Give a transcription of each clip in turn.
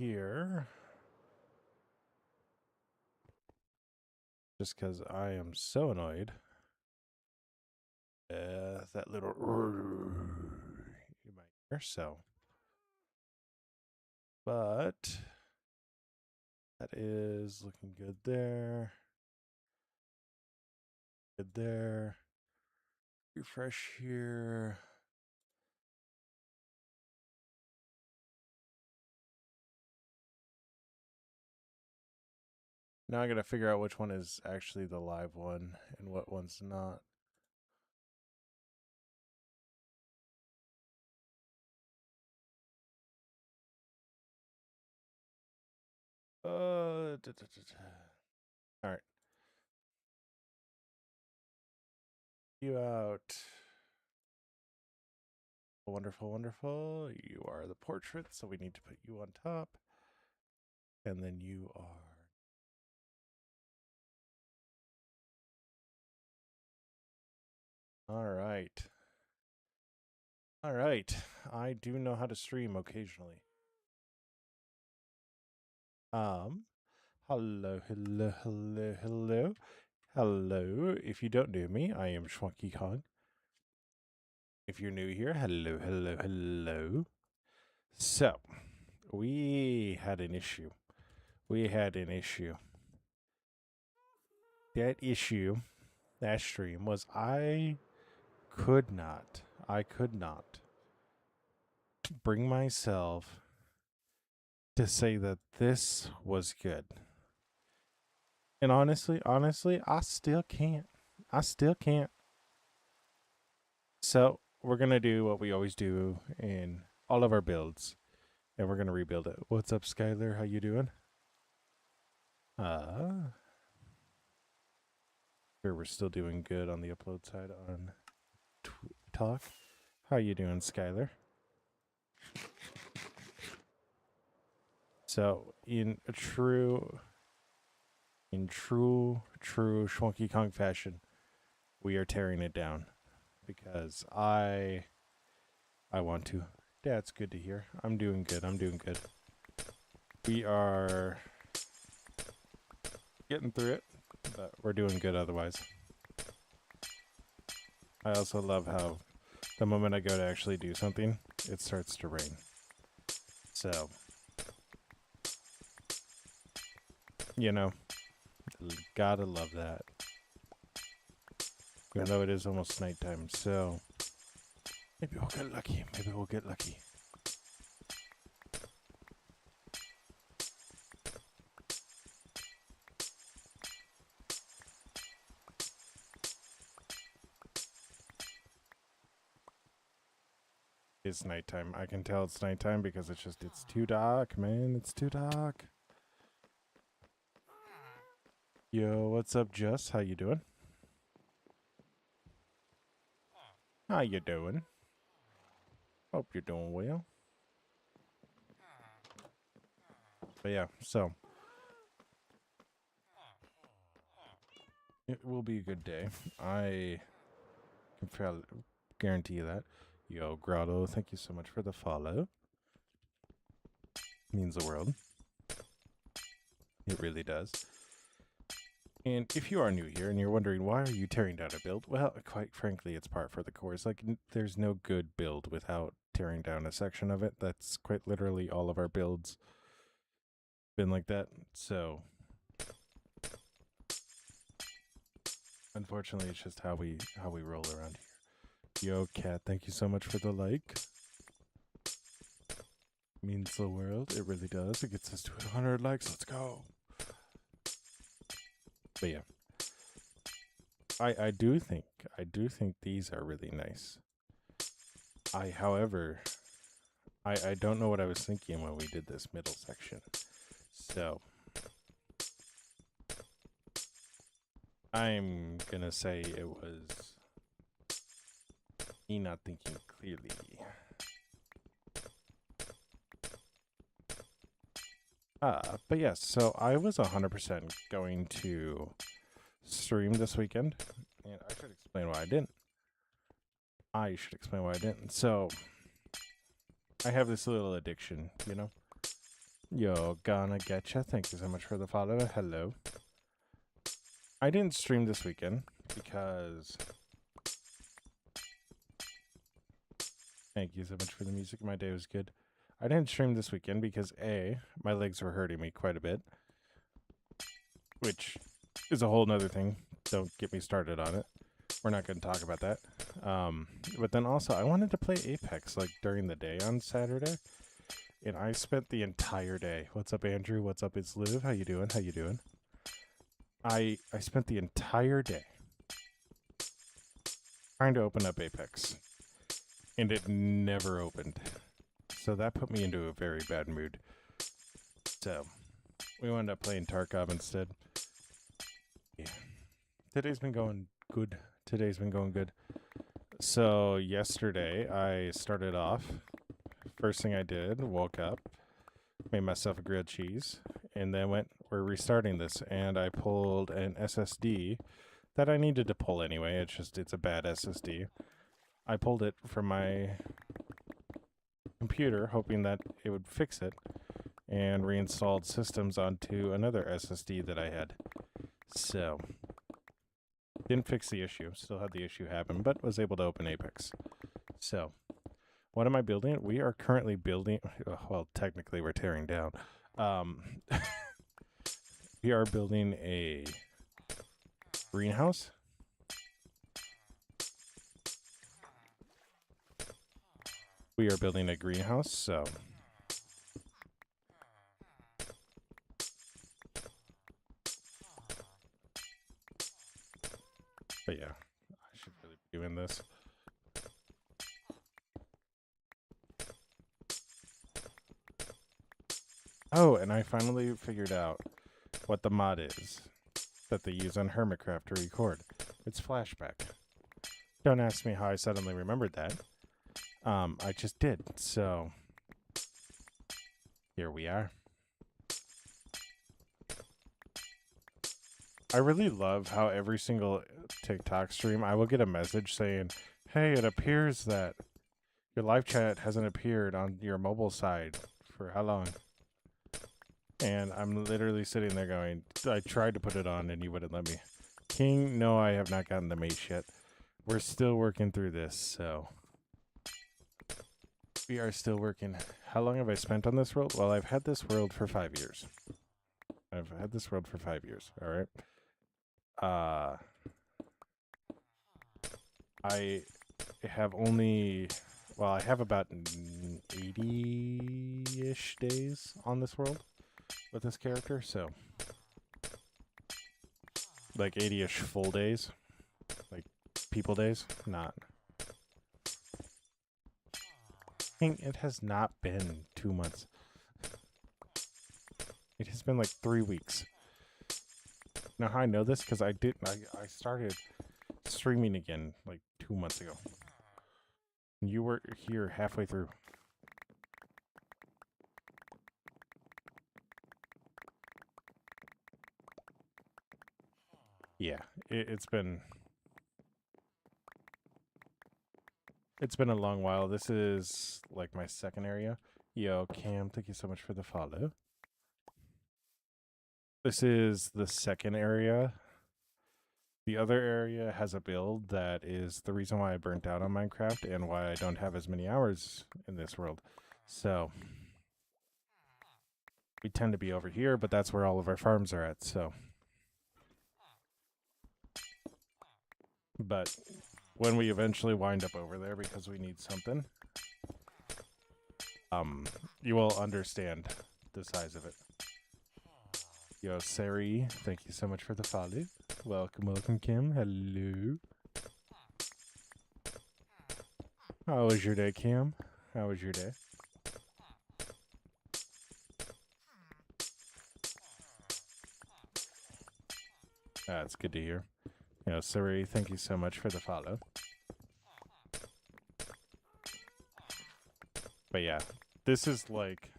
here. Just because I am so annoyed. That little in my ear, so. But that is looking good there. Good there. Refresh here. Now I gotta figure out which one is actually the live one and what one's not. All right. You out. Wonderful, wonderful. You are the portrait, so we need to put you on top. And then you are. All right. All right. I do know how to stream occasionally. Hello, hello, hello, hello. Hello. If you don't know me, I am Schwunky Kong. If you're new here, hello, hello, hello. So, we had an issue. That issue, that stream, was I could not bring myself to say that this was good. And honestly, I still can't. So, we're going to do what we always do in all of our builds. And we're going to rebuild it. What's up, Skylar? How you doing? Sure, we're still doing good on the upload side on Talk. How you doing, Skylar? So, in true Schwunky Kong fashion, we are tearing it down because I want to. That's good to hear. I'm doing good. We are getting through it, but we're doing good otherwise. I also love how the moment I go to actually do something, it starts to rain. So, you know, gotta love that. Even though it is almost nighttime, so maybe we'll get lucky. It's nighttime. I can tell it's nighttime because it's too dark, man. It's too dark. Yo, what's up, Jess? How you doing? Hope you're doing well. But yeah, so it will be a good day. I can guarantee you that. Yo, Grotto, thank you so much for the follow. Means the world. It really does. And if you are new here and you're wondering why are you tearing down a build, well, quite frankly, it's par for the course. Like, there's no good build without tearing down a section of it. That's quite literally all of our builds been like that. So, unfortunately, it's just how we roll around here. Yo, Cat, thank you so much for the like. Means the world. It really does. It gets us to 100 likes. Let's go. But yeah, I do think these are really nice. However, I don't know what I was thinking when we did this middle section. So I'm gonna say it was me not thinking clearly. But yes, so I was 100% going to stream this weekend, and I should explain why I didn't. So I have this little addiction, you know? Yo, gonna getcha. Thank you so much for the follow. Hello. I didn't stream this weekend because... Thank you so much for the music. My day was good. I didn't stream this weekend because A, my legs were hurting me quite a bit, which is a whole nother thing. Don't get me started on it. We're not going to talk about that. But then also, I wanted to play Apex like during the day on Saturday, and I spent the entire day. What's up, Andrew? What's up, it's Liv? How you doing? How you doing? I spent the entire day trying to open up Apex, and it never opened. So that put me into a very bad mood. So we wound up playing Tarkov instead. Yeah. Today's been going good. Today's been going good. So yesterday I started off. First thing I did, woke up, made myself a grilled cheese, and then we're restarting this, and I pulled an SSD that I needed to pull anyway. It's a bad SSD. I pulled it from my computer, hoping that it would fix it, and reinstalled systems onto another SSD that I had. So, didn't fix the issue. Still had the issue happen, but was able to open Apex. So, what am I building? We are currently building... Well, technically we're tearing down. We are building a greenhouse. We are building a greenhouse, so... But yeah, I should really be doing this. Oh, and I finally figured out what the mod is that they use on Hermitcraft to record. It's flashback. Don't ask me how I suddenly remembered that. I just did, so here we are. I really love how every single TikTok stream I will get a message saying, hey, it appears that your live chat hasn't appeared on your mobile side for how long? And I'm literally sitting there going, I tried to put it on and you wouldn't let me. King, no, I have not gotten the mace yet. We're still working through this, so... We are still working. How long have I spent on this world? Well, I've had this world for 5 years. I've had this world for 5 years, alright? I have only... Well, I have about 80-ish days on this world with this character, so... Like 80-ish full days. Like, people days. Not... It has not been 2 months. It has been like 3 weeks. Now how I know this? Because I started streaming again like 2 months ago. You were here halfway through. Yeah, it's been a long while. This is like my second area. Yo, Cam, thank you so much for the follow. This is the second area. The other area has a build that is the reason why I burnt out on Minecraft and why I don't have as many hours in this world. So, we tend to be over here, but that's where all of our farms are at, so. But when we eventually wind up over there because we need something, you will understand the size of it. Yo, Sari, thank you so much for the follow. Welcome, welcome, Kim. Hello. How was your day, Kim? How was your day? That's good to hear. Yo, Sari, thank you so much for the follow. But yeah, this is like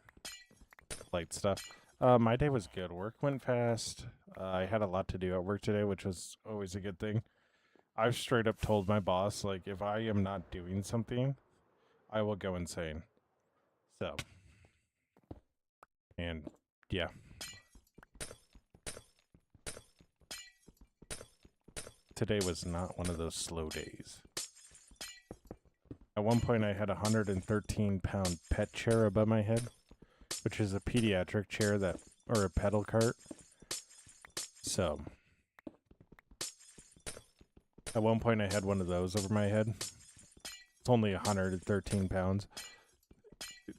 light stuff. My day was good. Work went fast. I had a lot to do at work today, which was always a good thing. I've straight up told my boss, like, if I am not doing something, I will go insane. So, And yeah. Today was not one of those slow days. At one point I had a 113-pound pet chair above my head, which is a pediatric chair or a pedal cart. So at one point I had one of those over my head. It's only 113 pounds.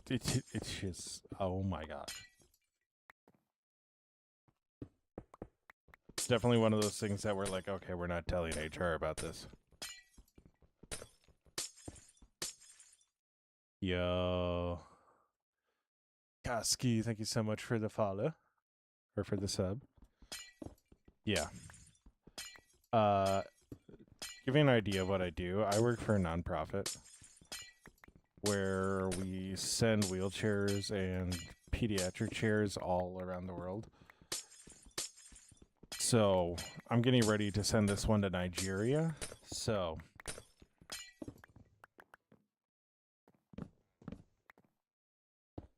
It's just, oh my gosh. It's definitely one of those things that we're like, okay, we're not telling HR about this. Yo. Koski, thank you so much for the follow. Or for the sub. Yeah. Give you an idea of what I do. I work for a nonprofit where we send wheelchairs and pediatric chairs all around the world. So I'm getting ready to send this one to Nigeria. So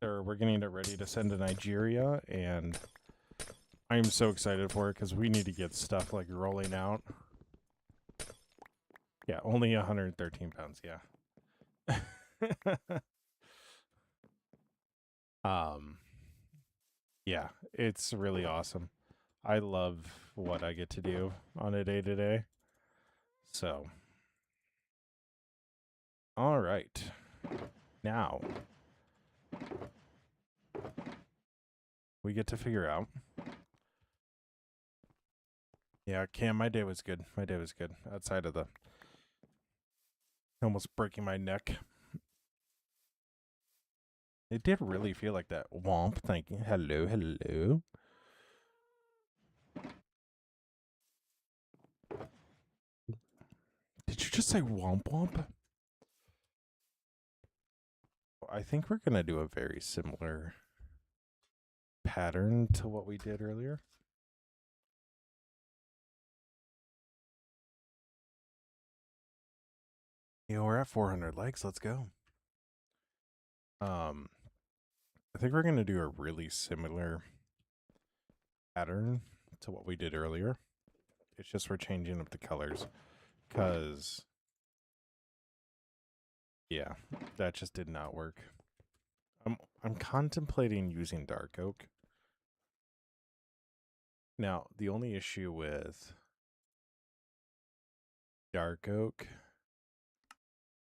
we're getting it ready to send to Nigeria, and I'm so excited for it because we need to get stuff like rolling out. Yeah, only 113 pounds, yeah. Yeah, it's really awesome. I love what I get to do on a day-to-day. So, all right. Now, we get to figure out. Yeah, Cam, my day was good. My day was good. Outside of the almost breaking my neck. It did really feel like that. Womp, thank you. Hello, hello. Did you just say womp womp? I think we're going to do a very similar pattern to what we did earlier. You know, we're at 400 likes. Let's go. I think we're going to do a really similar pattern to what we did earlier. It's just we're changing up the colors because, yeah, that just did not work. I'm contemplating using dark oak. Now, the only issue with dark oak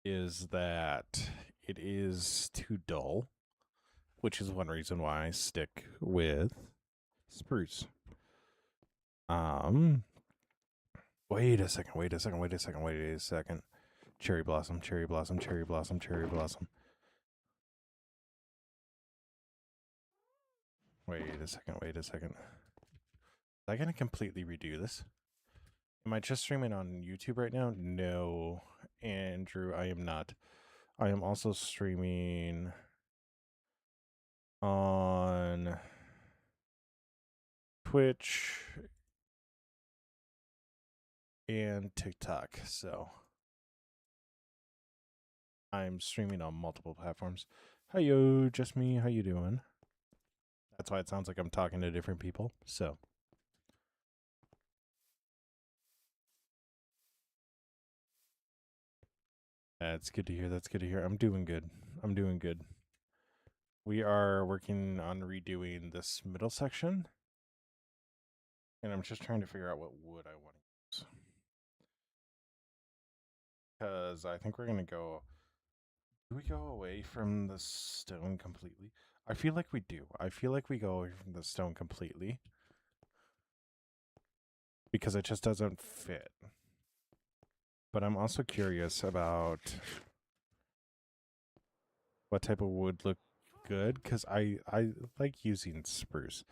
is that it is too dull, which is one reason why I stick with spruce. Wait a second. Cherry blossom. Wait a second. Am I going to completely redo this? Am I just streaming on YouTube right now? No, Andrew, I am not. I am also streaming on Twitch and TikTok, so I'm streaming on multiple platforms. Hiyo, just me. How you doing? That's why it sounds like I'm talking to different people. So that's good to hear. That's good to hear. I'm doing good. We are working on redoing this middle section, and I'm just trying to figure out what wood I want to use. Because I think we're going to go... Do we go away from the stone completely? I feel like we do. I feel like we go away from the stone completely. Because it just doesn't fit. But I'm also curious about what type of wood look good. Because I like using spruce.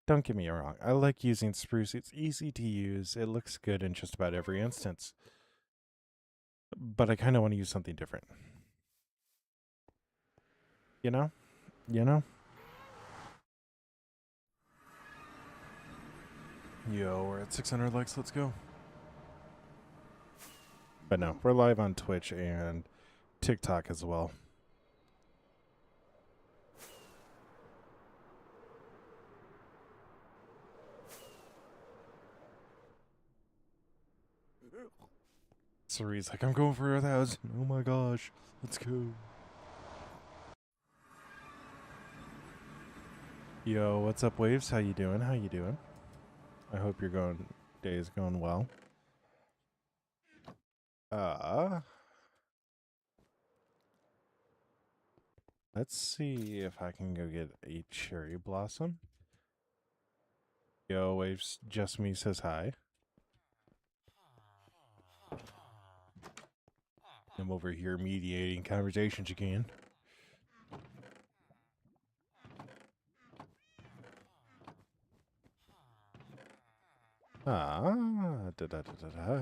Don't get me wrong. I like using spruce. It's easy to use. It looks good in just about every instance. But I kind of want to use something different. You know? Yo, we're at 600 likes. Let's go. But no, we're live on Twitch and TikTok as well. Cerie's like, I'm going for 1,000. Oh my gosh. Let's go. Yo, what's up, Waves? How you doing? How you doing? I hope your day is going well. Let's see if I can go get a cherry blossom. Yo, Waves, just me says hi. I'm over here mediating conversations again. Da da da da da.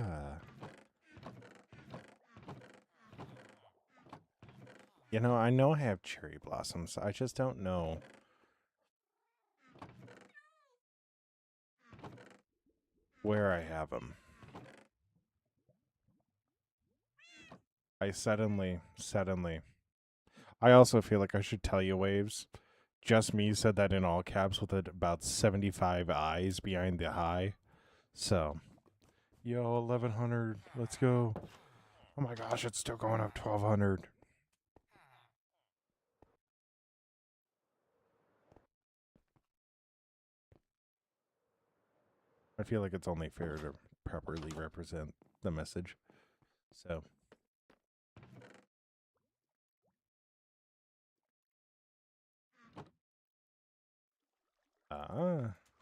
You know I have cherry blossoms. I just don't know where I have them. I suddenly. I also feel like I should tell you, Waves. Just me said that in all caps with about 75 eyes behind the high. So, yo, 1,100. Let's go. Oh my gosh, it's still going up 1,200. I feel like it's only fair to properly represent the message. So.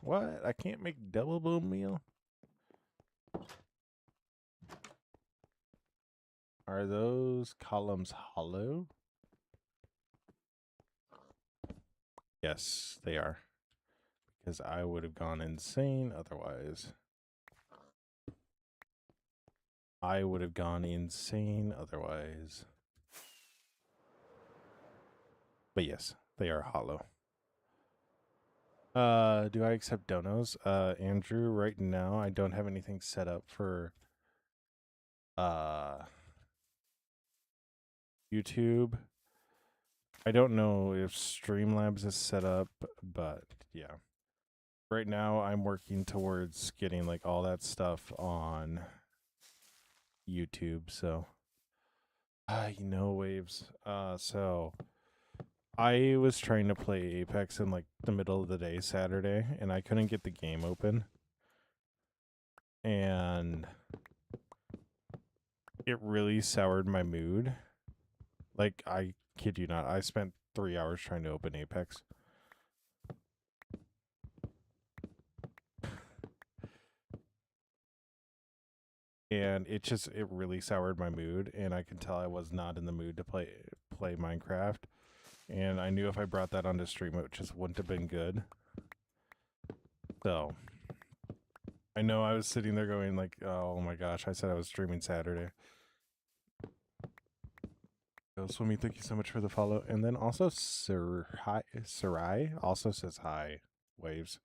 What? I can't make double bone meal? Are those columns hollow? Yes, they are. Because I would have gone insane otherwise. But yes, they are hollow. Do I accept donos? Andrew, right now I don't have anything set up for YouTube. I don't know if Streamlabs is set up, but yeah. Right now I'm working towards getting like all that stuff on YouTube, so Waves. So I was trying to play Apex in like the middle of the day Saturday, and I couldn't get the game open. And it really soured my mood. Like, I kid you not, I spent 3 hours trying to open Apex. And it really soured my mood, and I could tell I was not in the mood to play Minecraft. And I knew if I brought that onto stream, it just wouldn't have been good. So, I know I was sitting there going like, oh my gosh, I said I was streaming Saturday. So, Swimmy, thank you so much for the follow. And then also Sarai also says hi, Waves.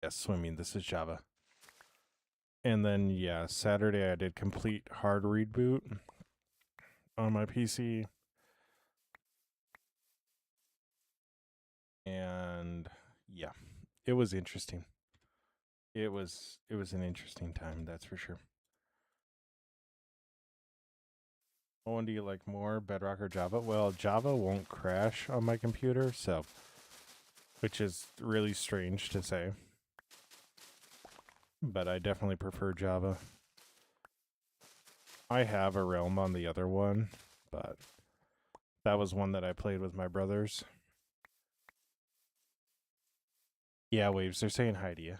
Yes, Swimming, this is Java. And then, yeah, Saturday I did complete hard reboot on my PC. And yeah, it was interesting. It was an interesting time, that's for sure. Oh, and do you like more Bedrock or Java? Well, Java won't crash on my computer, so, which is really strange to say. But I definitely prefer Java. I have a Realm on the other one, but that was one that I played with my brothers. Yeah, Waves, they're saying hi to you.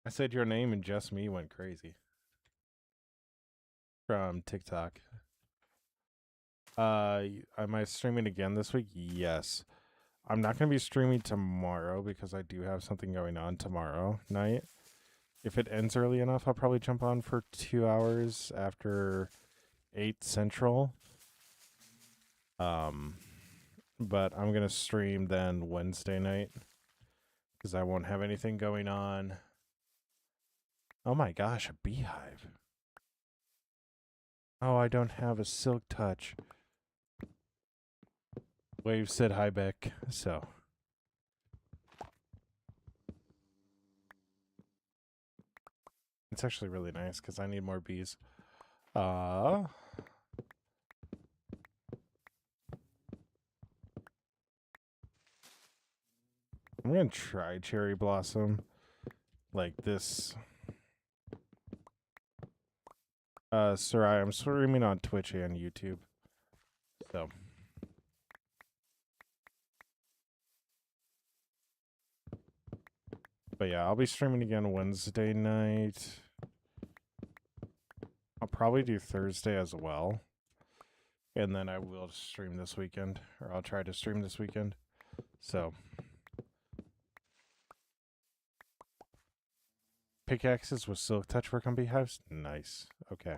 I said your name and just me went crazy. From TikTok. Am I streaming again this week? Yes. I'm not going to be streaming tomorrow because I do have something going on tomorrow night. If it ends early enough, I'll probably jump on for 2 hours after 8 Central. But I'm going to stream then Wednesday night because I won't have anything going on. Oh my gosh, a beehive. Oh, I don't have a silk touch. Wave said hi, Beck, so It's actually really nice because I need more bees. I'm gonna try cherry blossom like this. Sarai, I'm streaming on Twitch and YouTube. So. But yeah, I'll be streaming again Wednesday night. I'll probably do Thursday as well. And then I will stream this weekend. Or I'll try to stream this weekend. So. Pickaxes with silk touch work on beehives? Nice. Okay.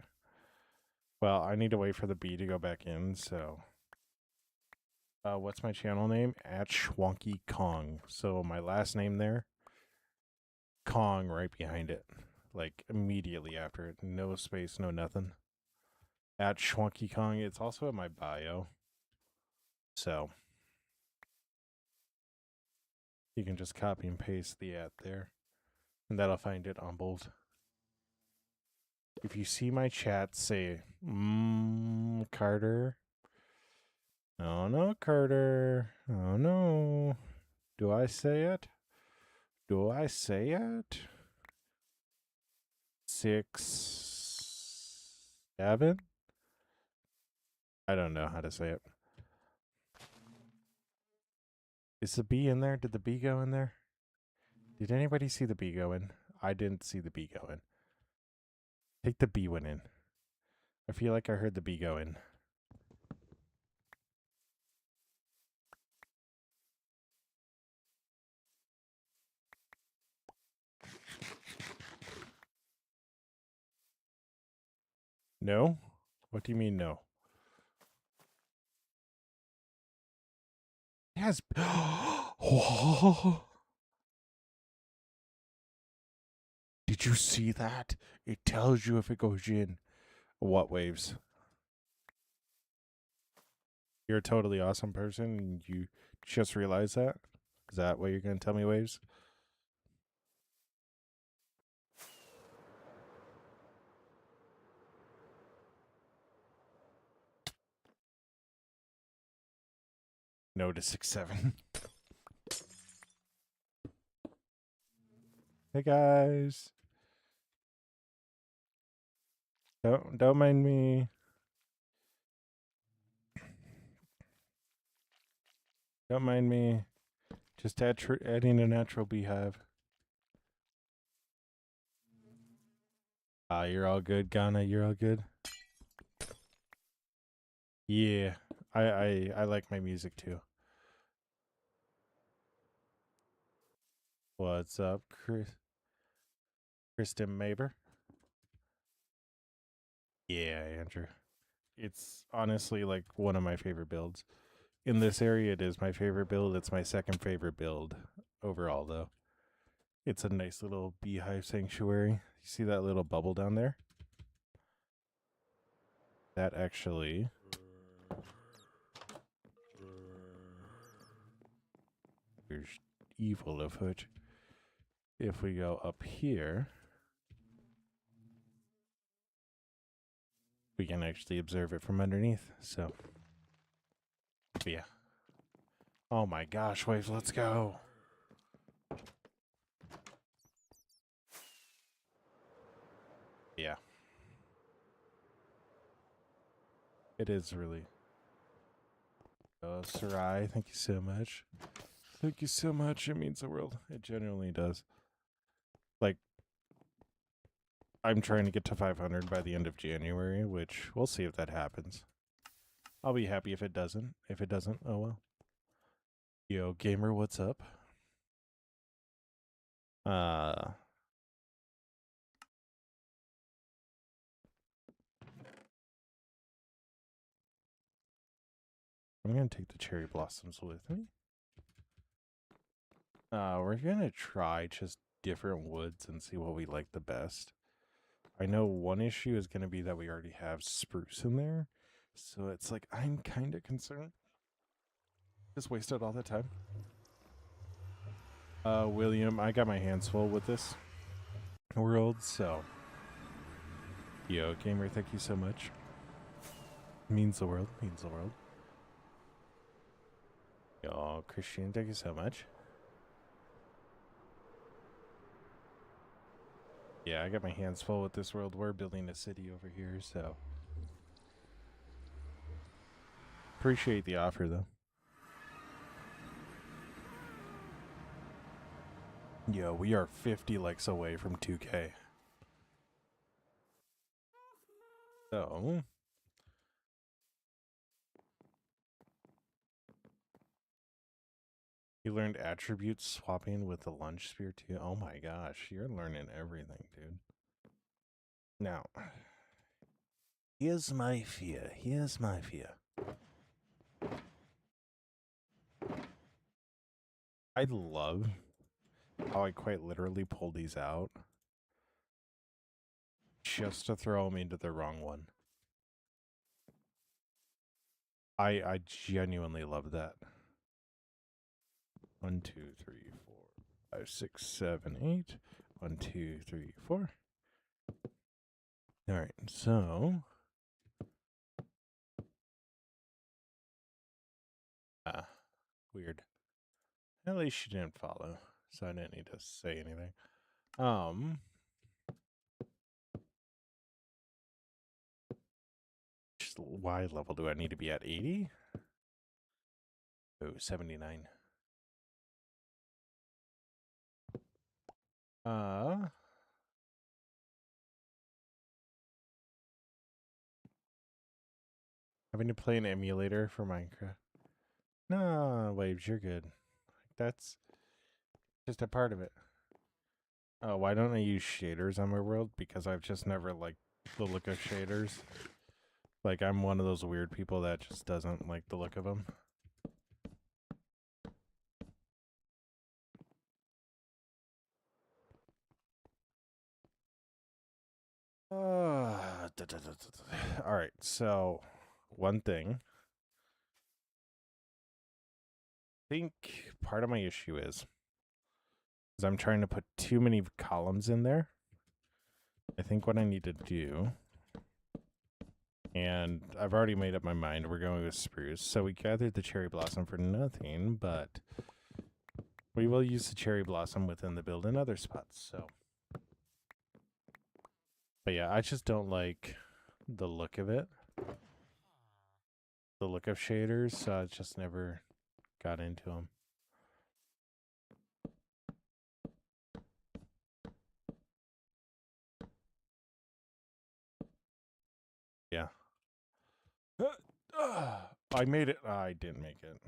Well, I need to wait for the bee to go back in, so. What's my channel name? At Schwonky Kong. So my last name there. Kong right behind it. Like immediately after it. No space, no nothing. At Schwonky Kong. It's also in my bio. So. You can just copy and paste the at there. And that'll find it on bold. If you see my chat, say, Carter. Oh no, Carter. Oh no. Do I say it? Do I say it? 6, 7? I don't know how to say it. Is the bee in there? Did the bee go in there? Did anybody see the bee go in? I didn't see the bee go in. I think the bee went in. I feel like I heard the bee go in. No? What do you mean no? It has... Did you see that? It tells you if it goes in. What waves? You're a totally awesome person and you just realized that? Is that what you're going to tell me, Waves? No to 6-7. Hey guys. Don't mind me. Don't mind me. Just adding a natural beehive. You're all good, Ghana. You're all good. Yeah, I like my music too. What's up, Kristen Maber? Yeah, Andrew. It's honestly like one of my favorite builds. In this area, it is my favorite build. It's my second favorite build overall, though. It's a nice little beehive sanctuary. You see that little bubble down there? That actually... There's evil of Hooch. If we go up here, we can actually observe it from underneath. So, but yeah. Oh my gosh, Waves, let's go. Yeah. It is really. Oh, Sarai, thank you so much. Thank you so much. It means the world. It genuinely does. Like, I'm trying to get to 500 by the end of January, which we'll see if that happens. I'll be happy if it doesn't. If it doesn't, oh well. Yo, gamer, what's up? I'm gonna take the cherry blossoms with me. We're gonna try just different woods and see what we like the best. I know one issue is gonna be that we already have spruce in there, so it's like I'm kind of concerned. Just wasted all the time. William, I got my hands full with this world, so Yo, gamer, thank you so much. Means the world. Means the world. Yo, Christian, thank you so much. Yeah, I got my hands full with this world. We're building a city over here, so appreciate the offer, though. Yo, we are 50 likes away from 2K. So, you learned attribute swapping with the lunge spear too. Oh my gosh, you're learning everything, dude. Now, here's my fear. Here's my fear. I love how I quite literally pulled these out just to throw them into the wrong one. I genuinely love that. 1, 2, 3, 4, 5, 6, 7, 8. 1, 2, 3, 4. All right, so weird. At least she didn't follow, so I didn't need to say anything. Y level do I need to be at? 80? Oh, 79. Having to play an emulator for Minecraft. No, Waves, you're good. That's just a part of it. Oh, why don't I use shaders on my world? Because I've just never liked the look of shaders. Like, I'm one of those weird people that just doesn't like the look of them. Alright, so one thing. I think part of my issue is I'm trying to put too many columns in there. I think what I need to do, and I've already made up my mind, we're going with spruce. So we gathered the cherry blossom for nothing, but we will use the cherry blossom within the build in other spots. So, but yeah, I just don't like the look of it, the look of shaders. So I just never got into them. Yeah. I made it. I didn't make it.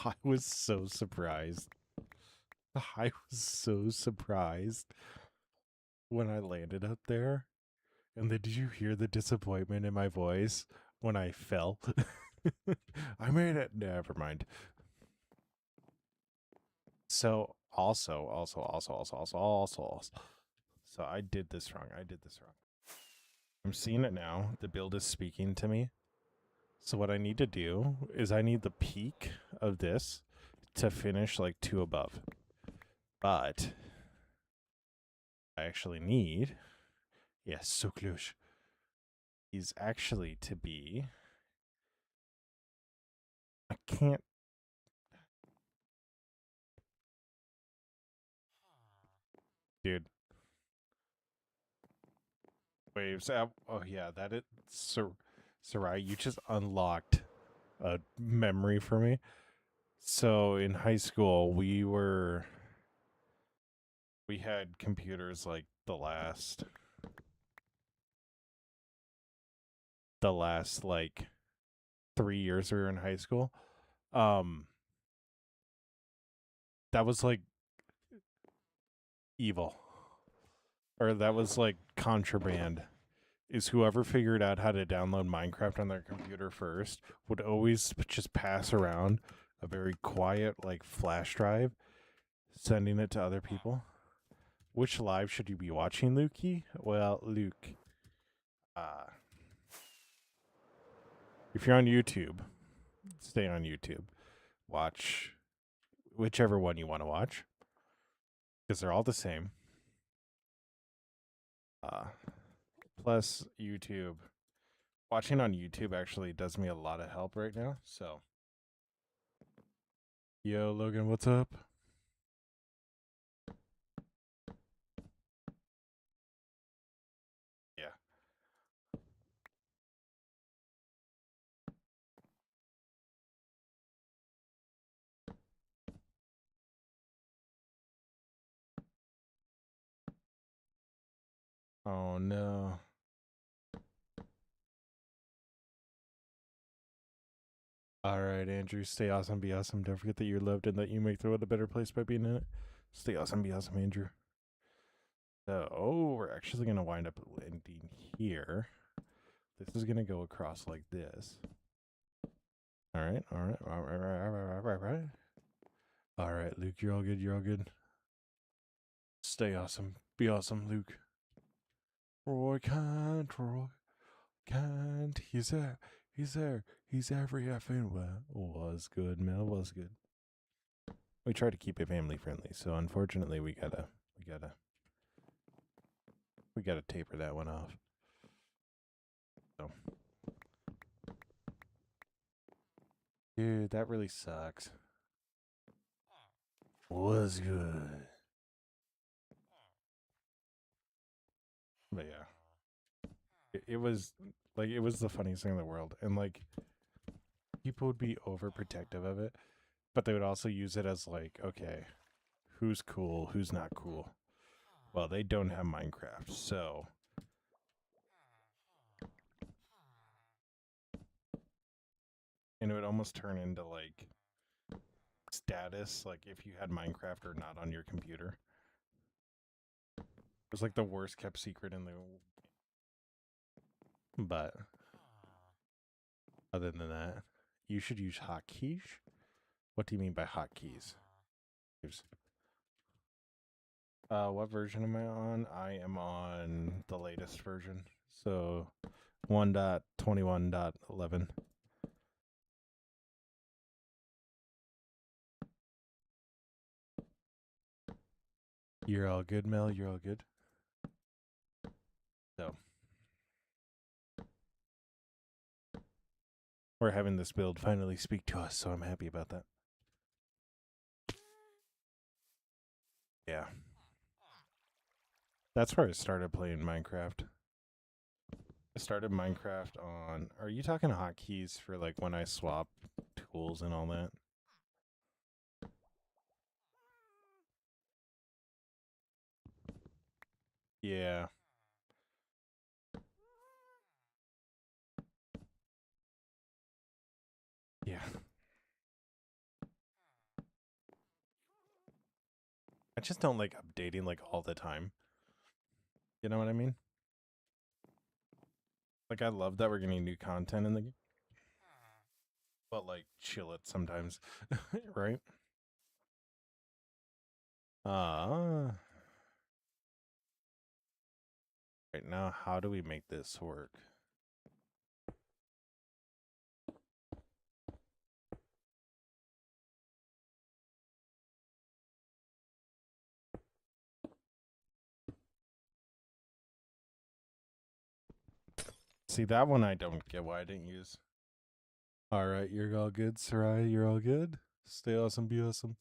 I was so surprised. I was so surprised when I landed up there. And then did you hear the disappointment in my voice when I fell? I made it. Never mind. So also. So I did this wrong. I'm seeing it now. The build is speaking to me. So what I need to do is I need the peak of this to finish like 2 above. But I actually need, yes, so close, is actually to be, I can't, dude. Waves. Oh yeah, that is Sarai. You just unlocked a memory for me. So in high school, we had computers like the last like 3 years we were in high school. That was like evil, or that was like contraband. Is whoever figured out how to download Minecraft on their computer first would always just pass around a very quiet, like, flash drive, sending it to other people. Which live should you be watching, Lukey? Well, Luke, if you're on YouTube, stay on YouTube. Watch whichever one you want to watch, because they're all the same. Plus, YouTube. Watching on YouTube actually does me a lot of help right now. So, yo, Logan, what's up? Yeah. Oh no. All right, Andrew. Stay awesome, be awesome. Don't forget that you're loved and that you make the world a better place by being in it. Stay awesome, be awesome, Andrew. So, we're actually going to wind up ending here. This is going to go across like this. All right, all right, all right, all right, all right, all right, all right. All right, Luke, you're all good, you're all good. Stay awesome, be awesome, Luke. Roy can't, he's there, he's every effing well. Was good, Mel, was good. We try to keep it family friendly, so unfortunately we gotta taper that one off. So, dude, that really sucks. Was good. But yeah, it was like it was the funniest thing in the world, and like people would be overprotective of it, but they would also use it as like, okay, who's cool, who's not cool. Well, they don't have Minecraft, so and it would almost turn into like status, like if you had Minecraft or not on your computer. It was like the worst kept secret in the. But other than that, you should use hotkeys. What do you mean by hotkeys? What version am I on? I am on the latest version. So 1.21.11. You're all good, Mel. You're all good. So we're having this build finally speak to us, so I'm happy about that. Yeah. That's where I started playing Minecraft. I started Minecraft on. Are you talking hotkeys for like when I swap tools and all that? Yeah. Yeah. I just don't like updating like all the time. You know what I mean? Like I love that we're getting new content in the game, but like chill it sometimes, right? Right now, how do we make this work? See, that one I don't get why I didn't use. All right, you're all good, Sarai. You're all good. Stay awesome, be awesome.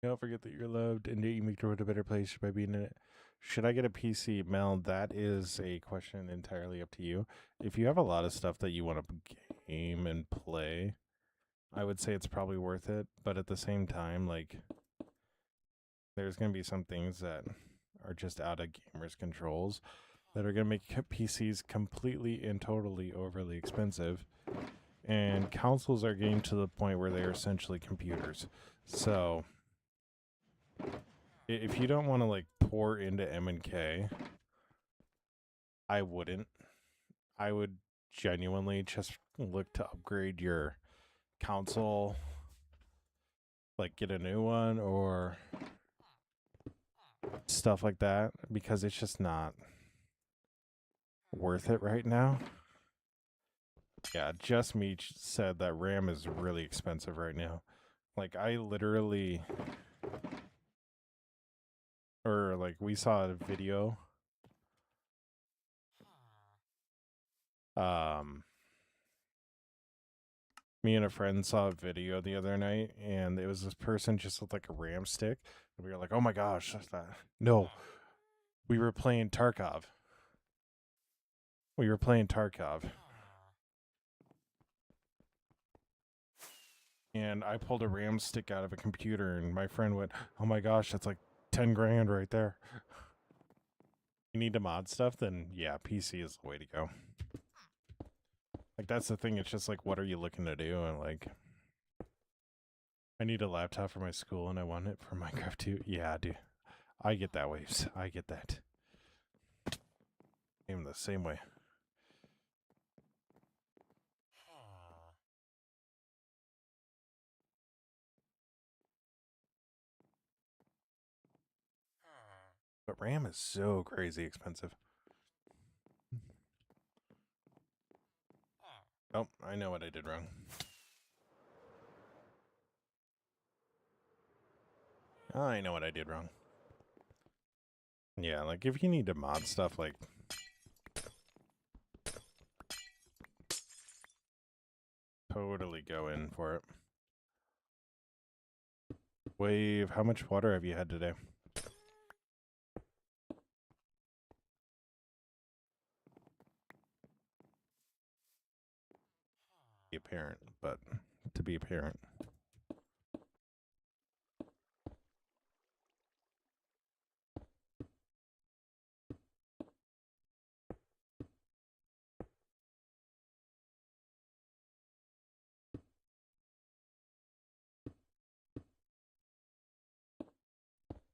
Don't forget that you're loved and that you make the world a better place by being in it. Should I get a PC? Mel, that is a question entirely up to you. If you have a lot of stuff that you want to game and play, I would say it's probably worth it. But at the same time, like, there's going to be some things that are just out of gamers' controls that are going to make PCs completely and totally overly expensive. And consoles are getting to the point where they're essentially computers. So if you don't want to like pour into M&K, I wouldn't. I would genuinely just look to upgrade your console, like get a new one or stuff like that, because it's just not worth it right now. Yeah, Just Me said that RAM is really expensive right now. Like, I literally, or like, we saw a video. Me and a friend saw a video the other night, and it was this person just with like a RAM stick. And we were like, oh my gosh, that's that. No, we were playing Tarkov. We were playing Tarkov. And I pulled a RAM stick out of a computer, and my friend went, oh my gosh, that's like 10 grand right there. You need to mod stuff, then yeah, PC is the way to go. Like, that's the thing. It's just like, what are you looking to do? And like, I need a laptop for my school, and I want it for Minecraft too. Yeah, dude. I get that, Waves. I get that. I'm the same way. But RAM is so crazy expensive. Oh, I know what I did wrong. I know what I did wrong. Yeah, like if you need to mod stuff, like totally go in for it. Wave, how much water have you had today? Be a parent, but to be a parent.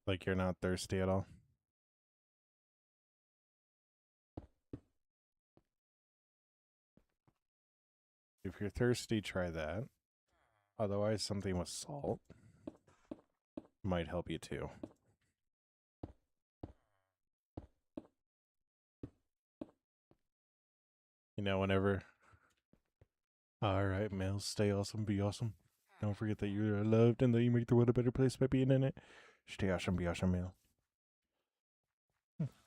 Like you're not thirsty at all? If you're thirsty, try that. Otherwise, something with salt might help you too. You know, whenever. Alright, males, stay awesome, be awesome. Don't forget that you are loved and that you make the world a better place by being in it. Stay awesome, be awesome, male.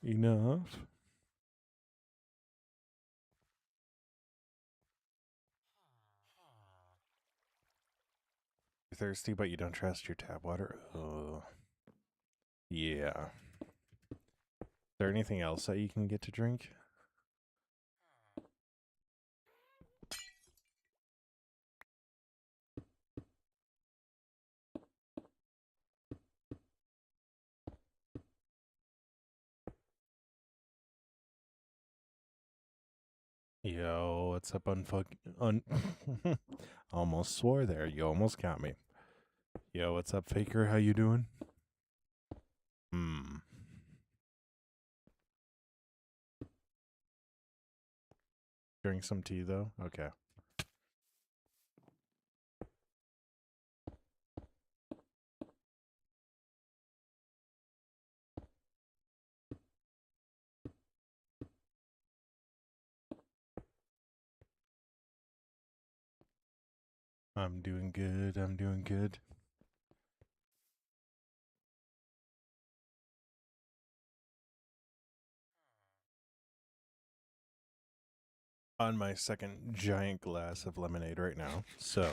Enough. You're thirsty, but you don't trust your tap water? Oh. Yeah. Is there anything else that you can get to drink? Yo, what's up, almost swore there. You almost got me. Yo, what's up, Faker? How you doing? Drink some tea, though? Okay. I'm doing good. I'm doing good. On my second giant glass of lemonade right now. So,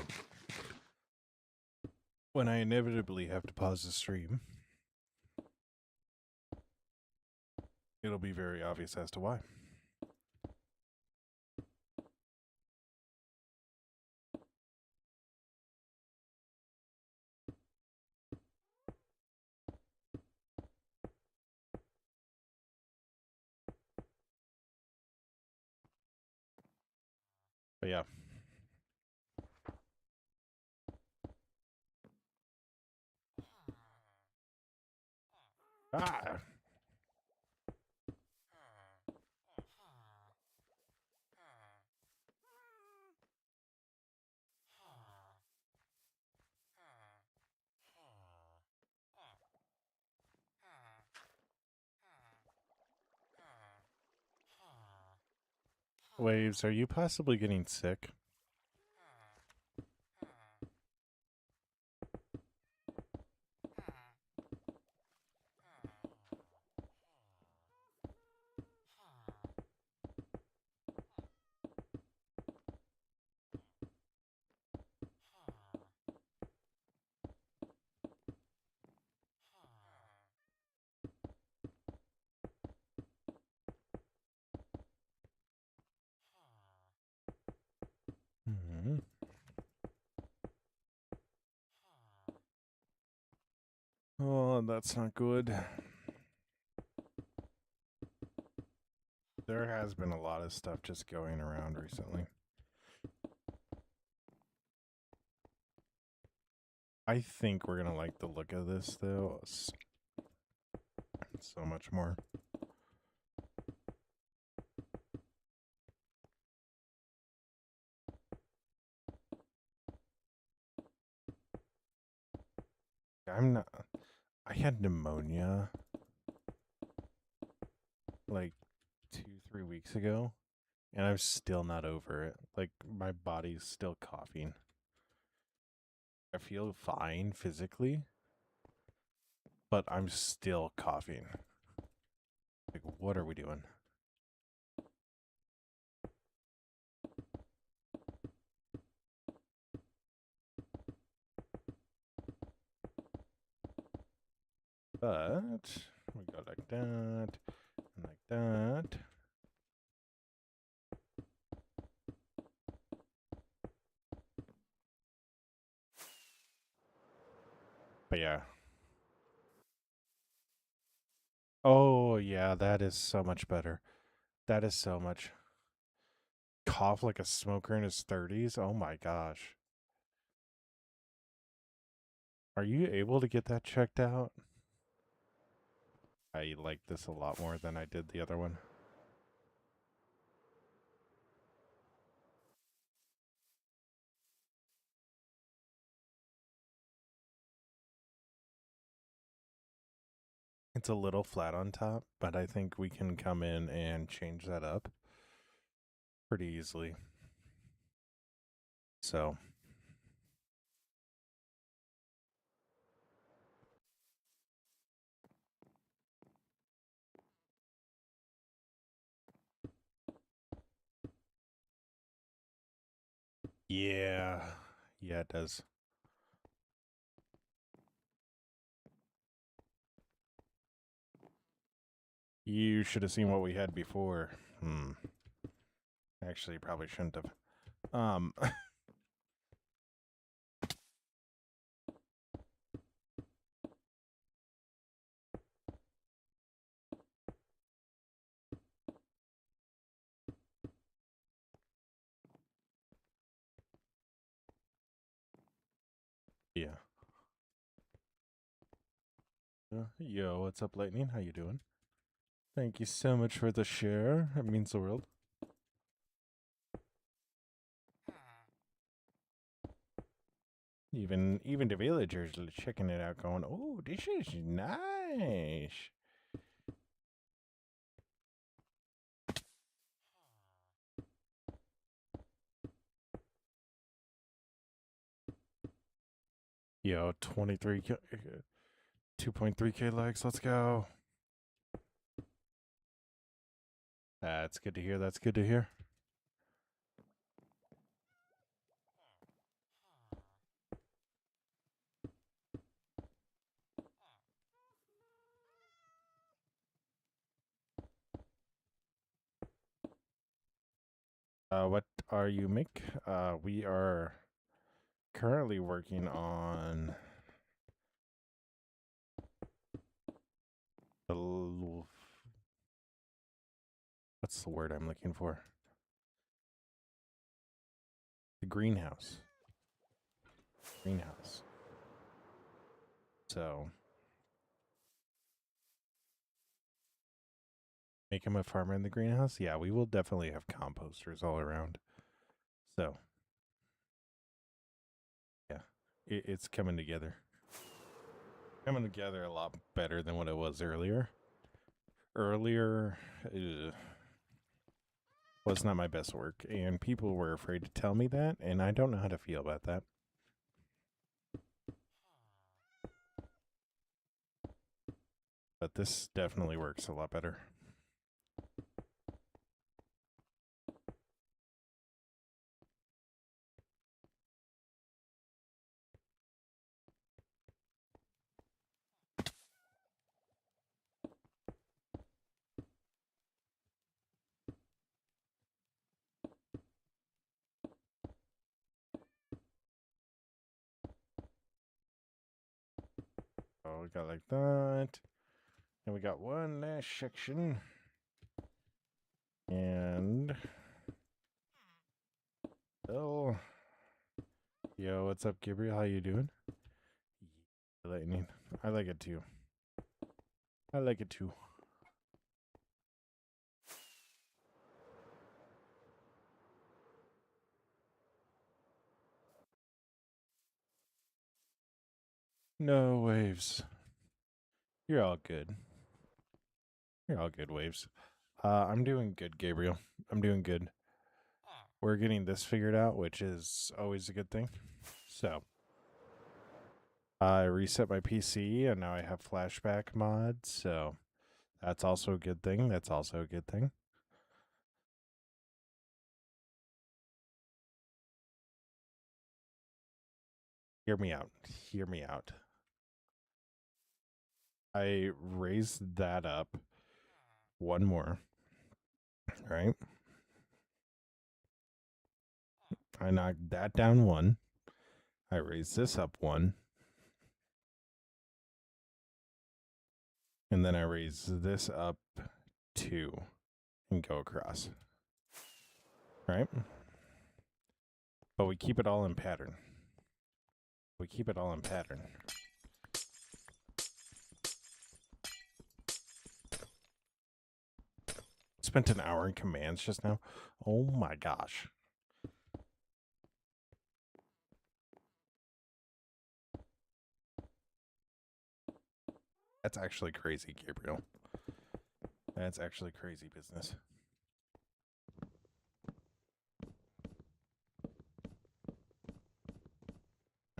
when I inevitably have to pause the stream, it'll be very obvious as to why. But yeah. Ah! Waves, are you possibly getting sick? Hmm. Oh, that's not good. There has been a lot of stuff just going around recently. I think we're gonna like the look of this, though, so much more. I'm not. I had pneumonia like 2-3 weeks ago, and I'm still not over it. Like, my body's still coughing. I feel fine physically, but I'm still coughing. Like, what are we doing? But we go like that and like that. But yeah. Oh, yeah, that is so much better. That is so much. Cough like a smoker in his 30s? Oh my gosh. Are you able to get that checked out? I like this a lot more than I did the other one. It's a little flat on top, but I think we can come in and change that up pretty easily. So, yeah. Yeah, it does. You should have seen what we had before. Actually, probably shouldn't have. Yeah. Yo, what's up, Lightning? How you doing? Thank you so much for the share. It means the world. Even the villagers are checking it out, going, "Oh, this is nice." Yo, 23K, 2.3K likes. Let's go. That's good to hear. That's good to hear. What are you, Mick? We are currently working on the what's the word I'm looking for? The greenhouse. Greenhouse. So make him a farmer in the greenhouse. Yeah, we will definitely have composters all around. So yeah, it's coming together. Coming together a lot better than what it was earlier. Earlier, was not my best work, and people were afraid to tell me that, and I don't know how to feel about that. But this definitely works a lot better. So we got like that. And we got one last section. And Bill. Yo, what's up, Gabriel? How you doing? Lightning. I like it too. I like it too. No waves. You're all good. You're all good, waves. I'm doing good, Gabriel. I'm doing good. We're getting this figured out, which is always a good thing. So, I reset my PC, and now I have flashback mods, so that's also a good thing. That's also a good thing. Hear me out. Hear me out. I raised that up one more, right? I knocked that down one. I raised this up one. And then I raise this up two and go across. Right? But we keep it all in pattern. We keep it all in pattern. Spent an hour in commands just now. Oh my gosh. That's actually crazy, Gabriel. That's actually crazy business.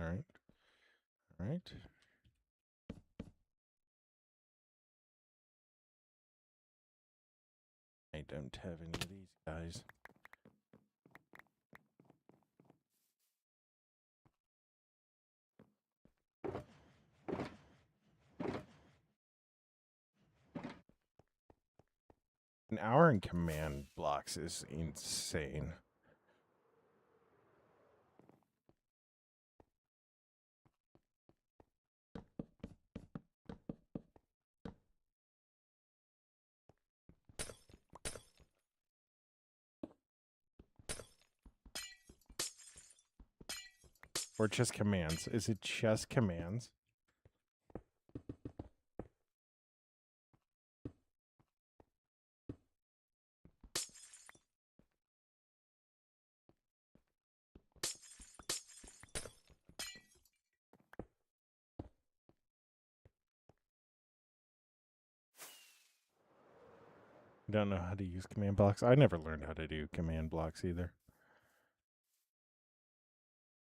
All right. All right. I don't have any of these guys. An hour in command blocks is insane. Or just commands. Is it just commands? Don't know how to use command blocks. I never learned how to do command blocks either.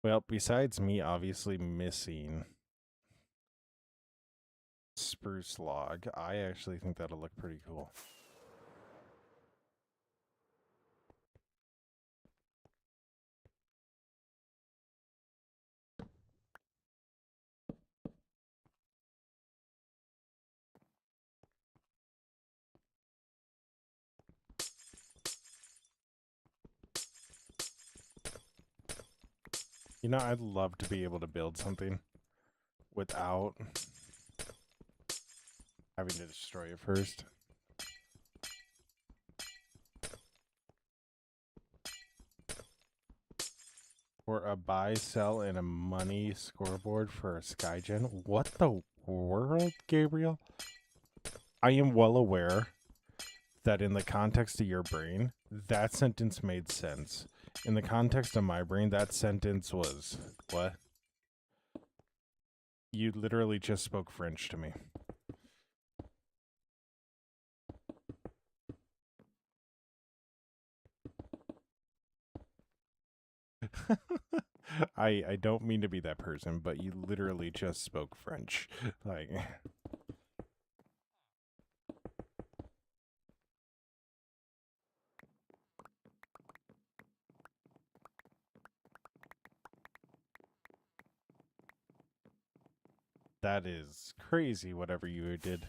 Well, besides me obviously missing spruce log, I actually think that'll look pretty cool. You know, I'd love to be able to build something without having to destroy it first. Or a buy, sell, and a money scoreboard for a Skygen. What the world, Gabriel? I am well aware that in the context of your brain, that sentence made sense. In the context of my brain, that sentence was, what? You literally just spoke French to me. I don't mean to be that person, but you literally just spoke French. Like, that is crazy, whatever you did.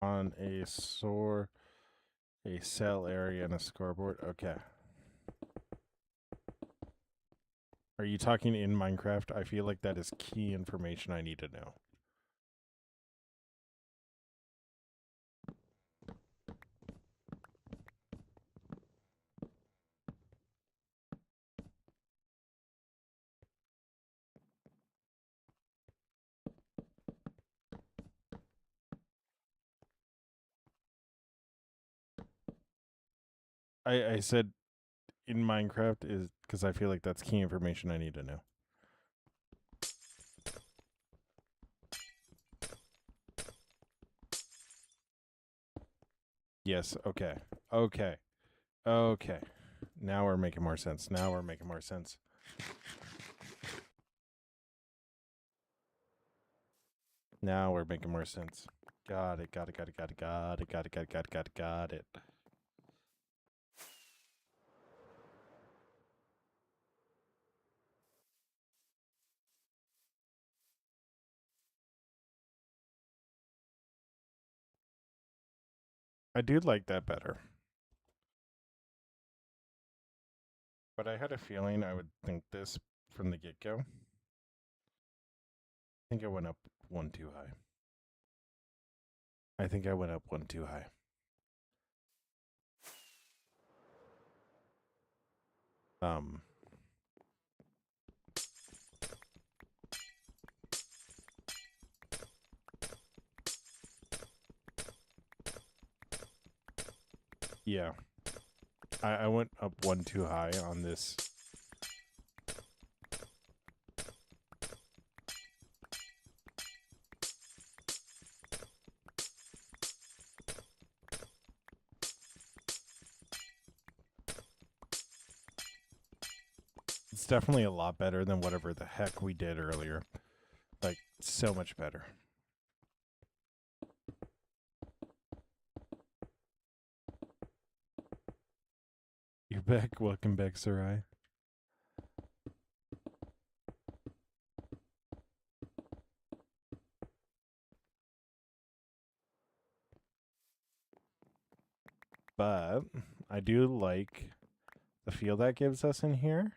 On a cell area and a scoreboard. Okay. Are you talking in Minecraft? I feel like that is key information I need to know. I said in Minecraft is because I feel like that's key information I need to know. Yes, okay. Okay. Okay. Now we're making more sense. Now we're making more sense. Now we're making more sense. Got it, got it, got it, got it, got it, got it, got it, got it, got it, got it. I do like that better. But I had a feeling I would think this from the get-go. I think I went up one too high. I think I went up one too high. Yeah. I went up one too high on this. It's definitely a lot better than whatever the heck we did earlier. Like, so much better. You're back. Welcome back, Sarai. But I do like the feel that gives us in here.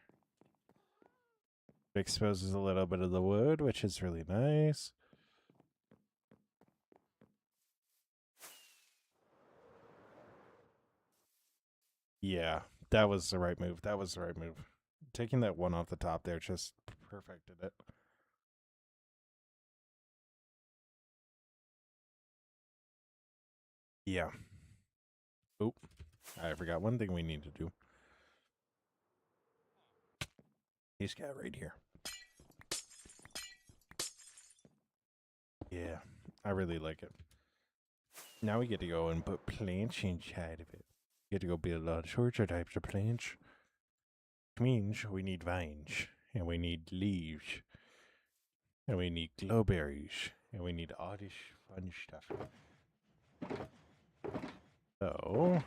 It exposes a little bit of the wood, which is really nice. Yeah, that was the right move. That was the right move. Taking that one off the top there just perfected it. Yeah. Oop. I forgot one thing we need to do. This guy right here. Yeah, I really like it. Now we get to go and put planch inside of it. We get to go build a lot of shorter types of planch. Which means we need vines, and we need leaves, and we need glowberries, and we need all this fun stuff. So,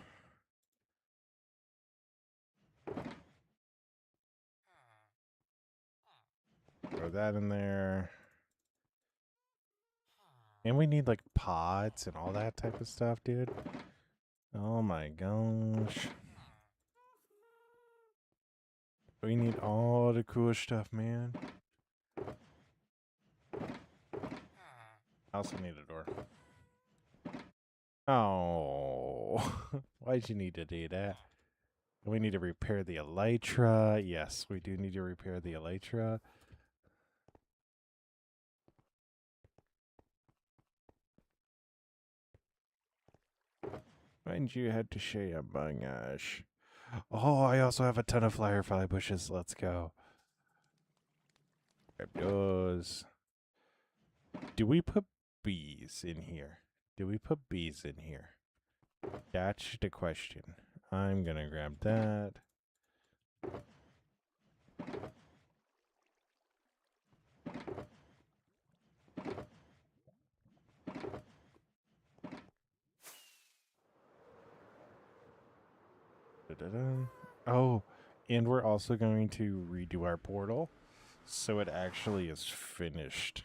throw that in there. And we need like pots and all that type of stuff, dude. Oh my gosh. We need all the cool stuff, man. I also need a door. Oh, why'd you need to do that? We need to repair the elytra. Yes, we do need to repair the elytra. Find you had to share my gosh. Oh, I also have a ton of firefly bushes. Let's go. Grab those. Do we put bees in here? Do we put bees in here? That's the question. I'm gonna grab that. Da-da-da. Oh, and we're also going to redo our portal so it actually is finished.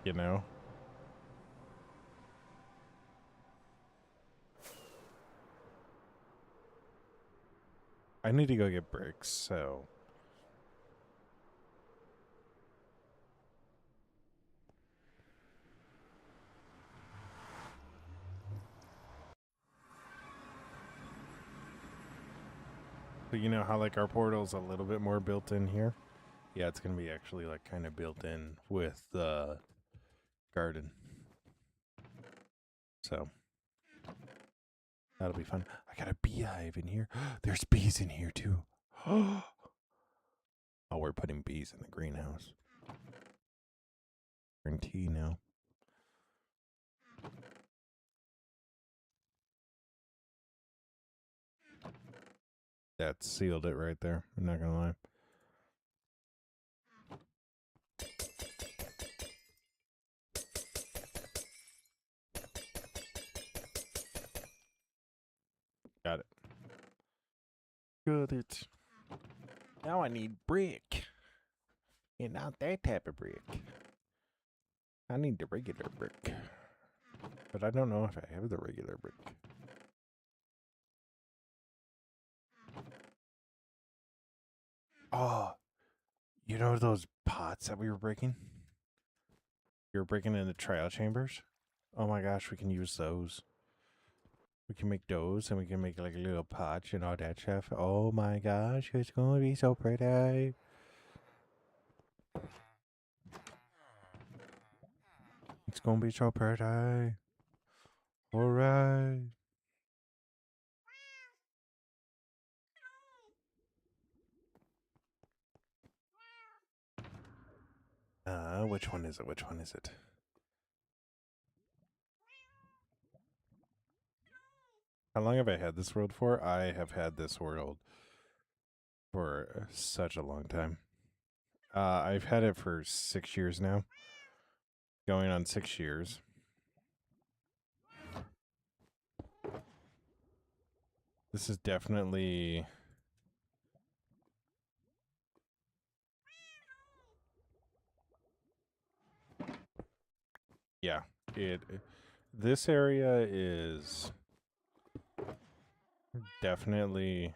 You know? I need to go get bricks, so... So you know how, like, our portal's a little bit more built in here? Yeah, it's gonna be actually, like, kind of built in with the garden. So... that'll be fun. I got a beehive in here. There's bees in here, too. Oh, we're putting bees in the greenhouse. Guarantee now. That sealed it right there. I'm not gonna lie. Got it. Got it. Now I need brick. And not that type of brick. I need the regular brick. But I don't know if I have the regular brick. Oh, you know those pots that we were breaking? You were breaking in the trial chambers? Oh my gosh, we can use those. We can make those and we can make like a little pots and all that stuff. Oh my gosh, it's going to be so pretty. It's going to be so pretty. Alright. Which one is it? Which one is it? How long have I had this world for? I have had this world for such a long time. I've had it for 6 years now. Going on 6 years. This is definitely... yeah, this area is definitely...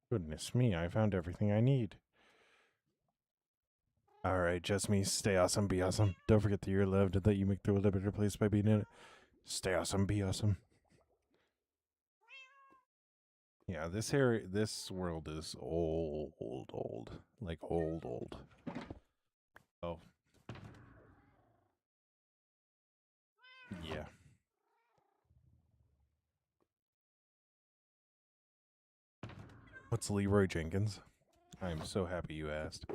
goodness me, I found everything I need. Alright, just me. Stay awesome, be awesome. Don't forget that you're loved and that you make the world a better place by being in it. Stay awesome, be awesome. Yeah, this world is old. Like old. Oh. Yeah. What's Leroy Jenkins? I am so happy you asked.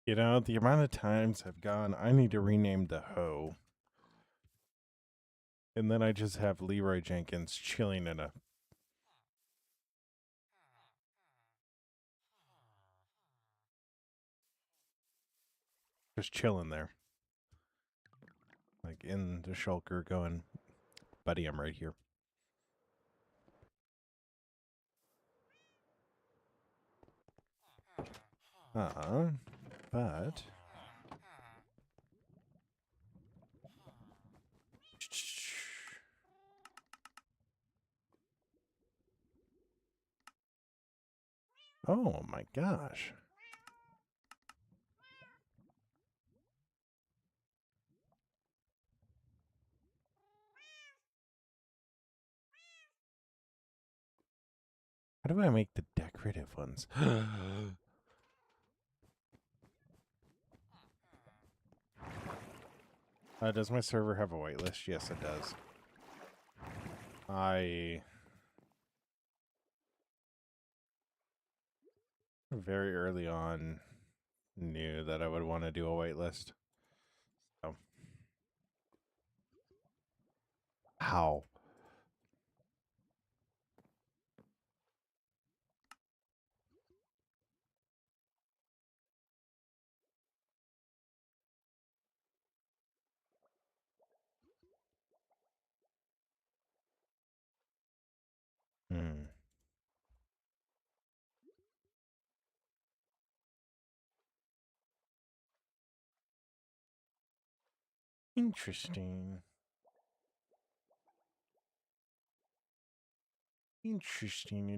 You know, the amount of times have gone, I need to rename the hoe. And then I just have Leroy Jenkins chilling in a... just chilling there. Like in the shulker going, buddy, I'm right here. but... Oh my gosh. How do I make the decorative ones? Does my server have a whitelist? Yes, it does. I very early on knew that I would want to do a whitelist. So. How? Hmm. Interesting. Interesting.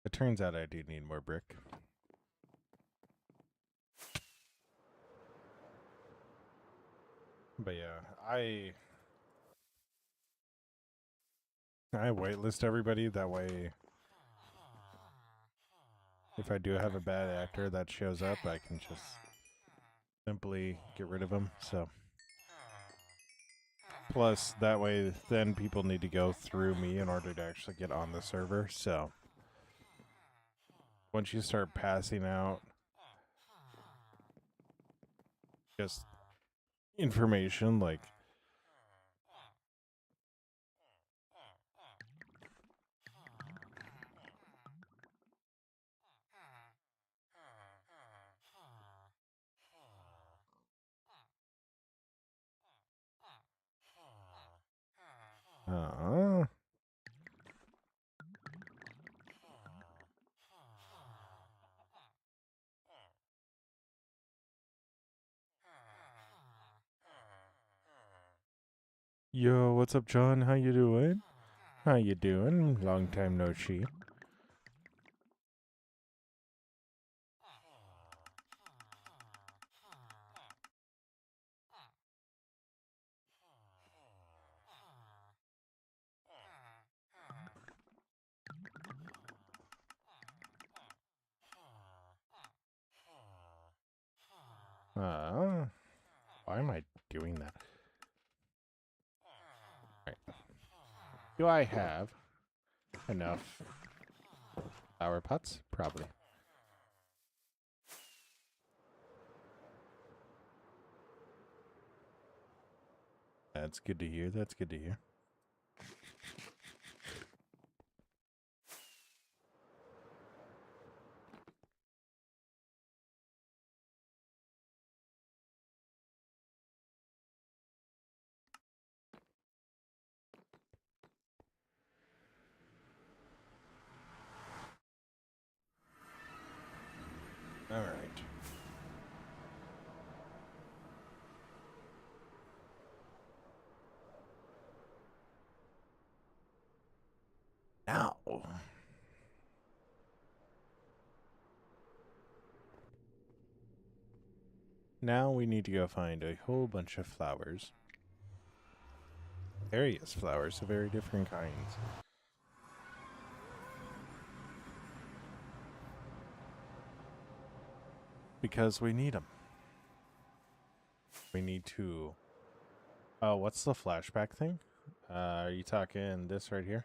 It turns out I do need more brick. But yeah, I whitelist everybody, that way if I do have a bad actor that shows up, I can just simply get rid of them. So plus that way then people need to go through me in order to actually get on the server. So once you start passing out just information like yo, what's up, John? How you doing? How you doing? Long time no see. Why am I doing that? Right. Do I have enough flower pots? Probably. That's good to hear. That's good to hear. All right. Now. Now we need to go find a whole bunch of flowers. Various flowers of very different kinds. Because we need them. We need to... Oh, what's the flashback thing? Are you talking this right here?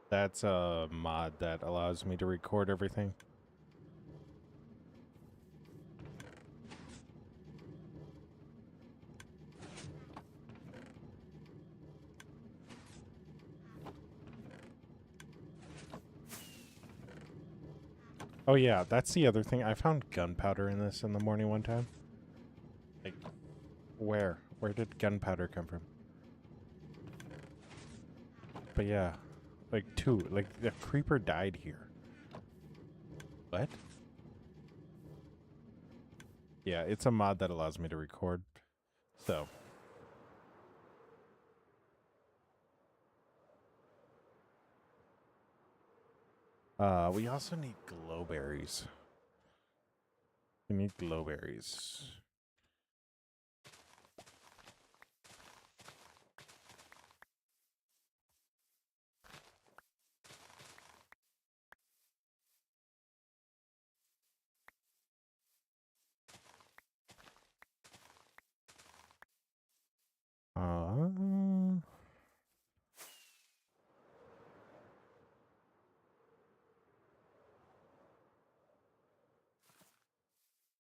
That's a mod that allows me to record everything. Oh yeah, that's the other thing. I found gunpowder in this in the morning one time. Like, where? Where did gunpowder come from? But yeah, like two. Like the creeper died here. What? Yeah, it's a mod that allows me to record. So. We also need glowberries. We need glowberries.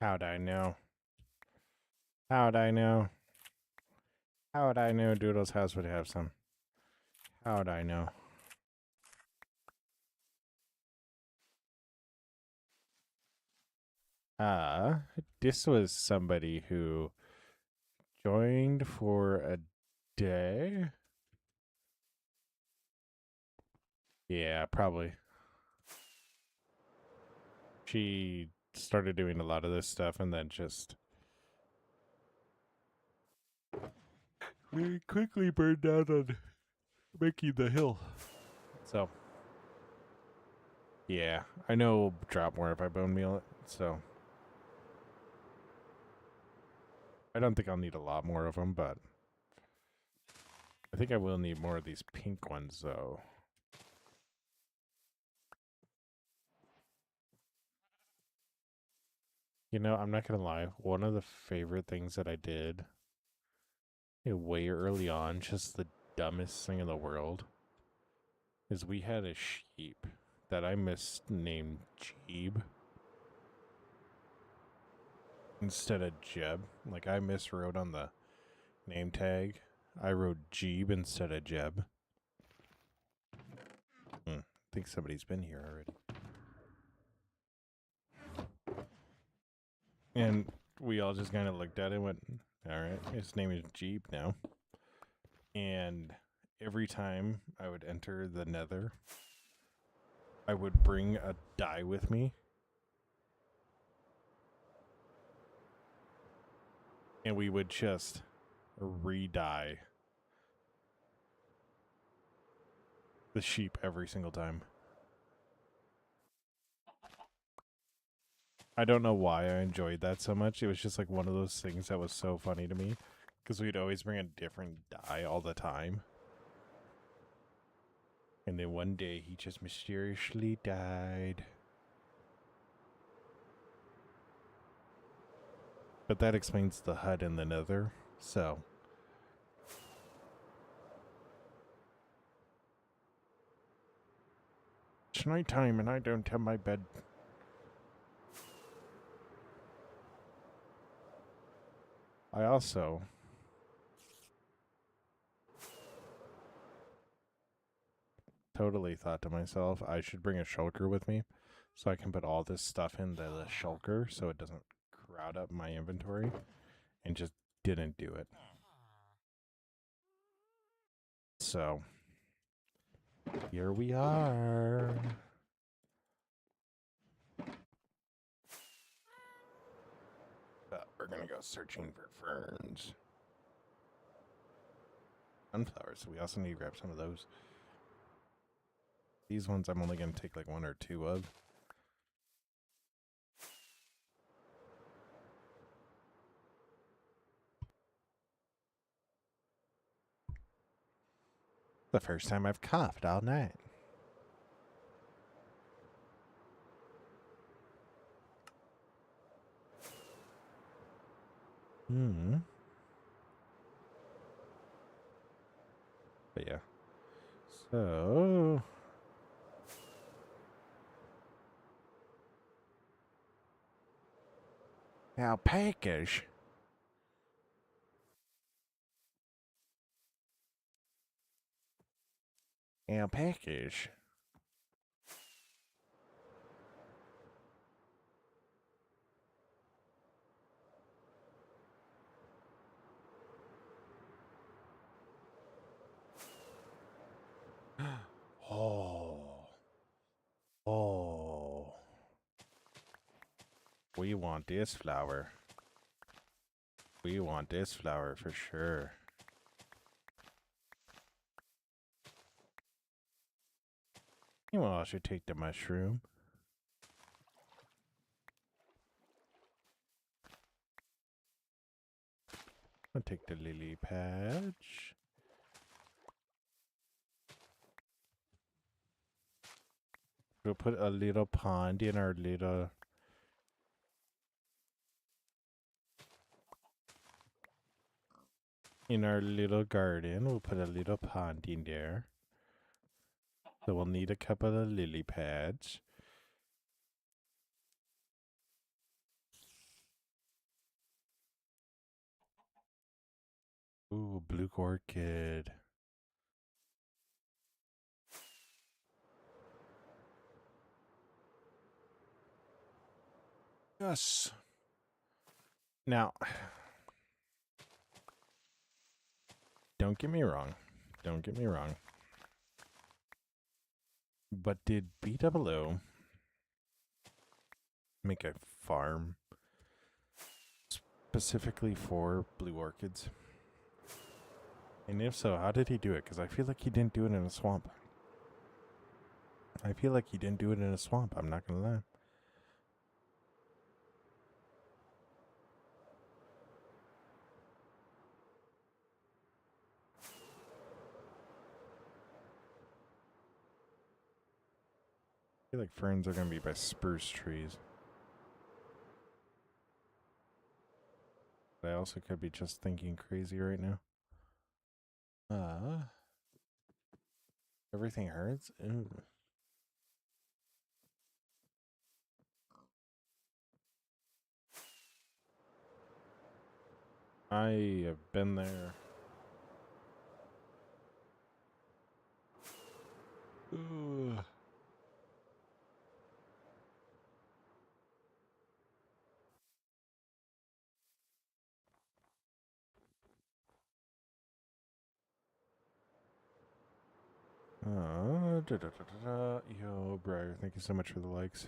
How'd I know? How'd I know? How'd I know Doodle's house would have some? How'd I know? This was somebody who joined for a day. Yeah, probably. She started doing a lot of this stuff and then just very quickly burned down on making the hill. So, yeah, I know it'll drop more if I bone meal it, so. I don't think I'll need a lot more of them, but I think I will need more of these pink ones, though. You know, I'm not going to lie. One of the favorite things that I did way early on, just the dumbest thing in the world, is we had a sheep that I misnamed Jeeb instead of Jeb. Like, I miswrote on the name tag. I wrote Jeeb instead of Jeb. I think somebody's been here already. And we all just kind of looked at it and went, all right, his name is Jeep now. And every time I would enter the nether, I would bring a die with me. And we would just re-dye the sheep every single time. I don't know why I enjoyed that so much. It was just like one of those things that was so funny to me. Because we'd always bring a different die all the time. And then one day he just mysteriously died. But that explains the HUD in the nether. So. It's nighttime and I don't have my bed. I also totally thought to myself I should bring a shulker with me so I can put all this stuff into the shulker so it doesn't crowd up my inventory, and just didn't do it. So here we are. But we're gonna go searching for ferns. Sunflowers, so we also need to grab some of those. These ones I'm only gonna take like one or two of. The first time I've coughed all night. But yeah. So alpacas. Alpacas. we want this flower. We want this flower for sure. You will also take the mushroom. I'll take the lily patch. We'll put a little pond in our little... In our little garden, we'll put a little pond in there. So we'll need a couple of lily pads. Ooh, blue orchid. Yes. Now, don't get me wrong. Don't get me wrong. But did BOO make a farm specifically for blue orchids? And if so, how did he do it? Because I feel like he didn't do it in a swamp. I feel like he didn't do it in a swamp. I'm not going to lie. I feel like ferns are going to be by spruce trees. But I also could be just thinking crazy right now. Everything hurts? Ooh. I have been there. Ooh. Yo, bro, thank you so much for the likes.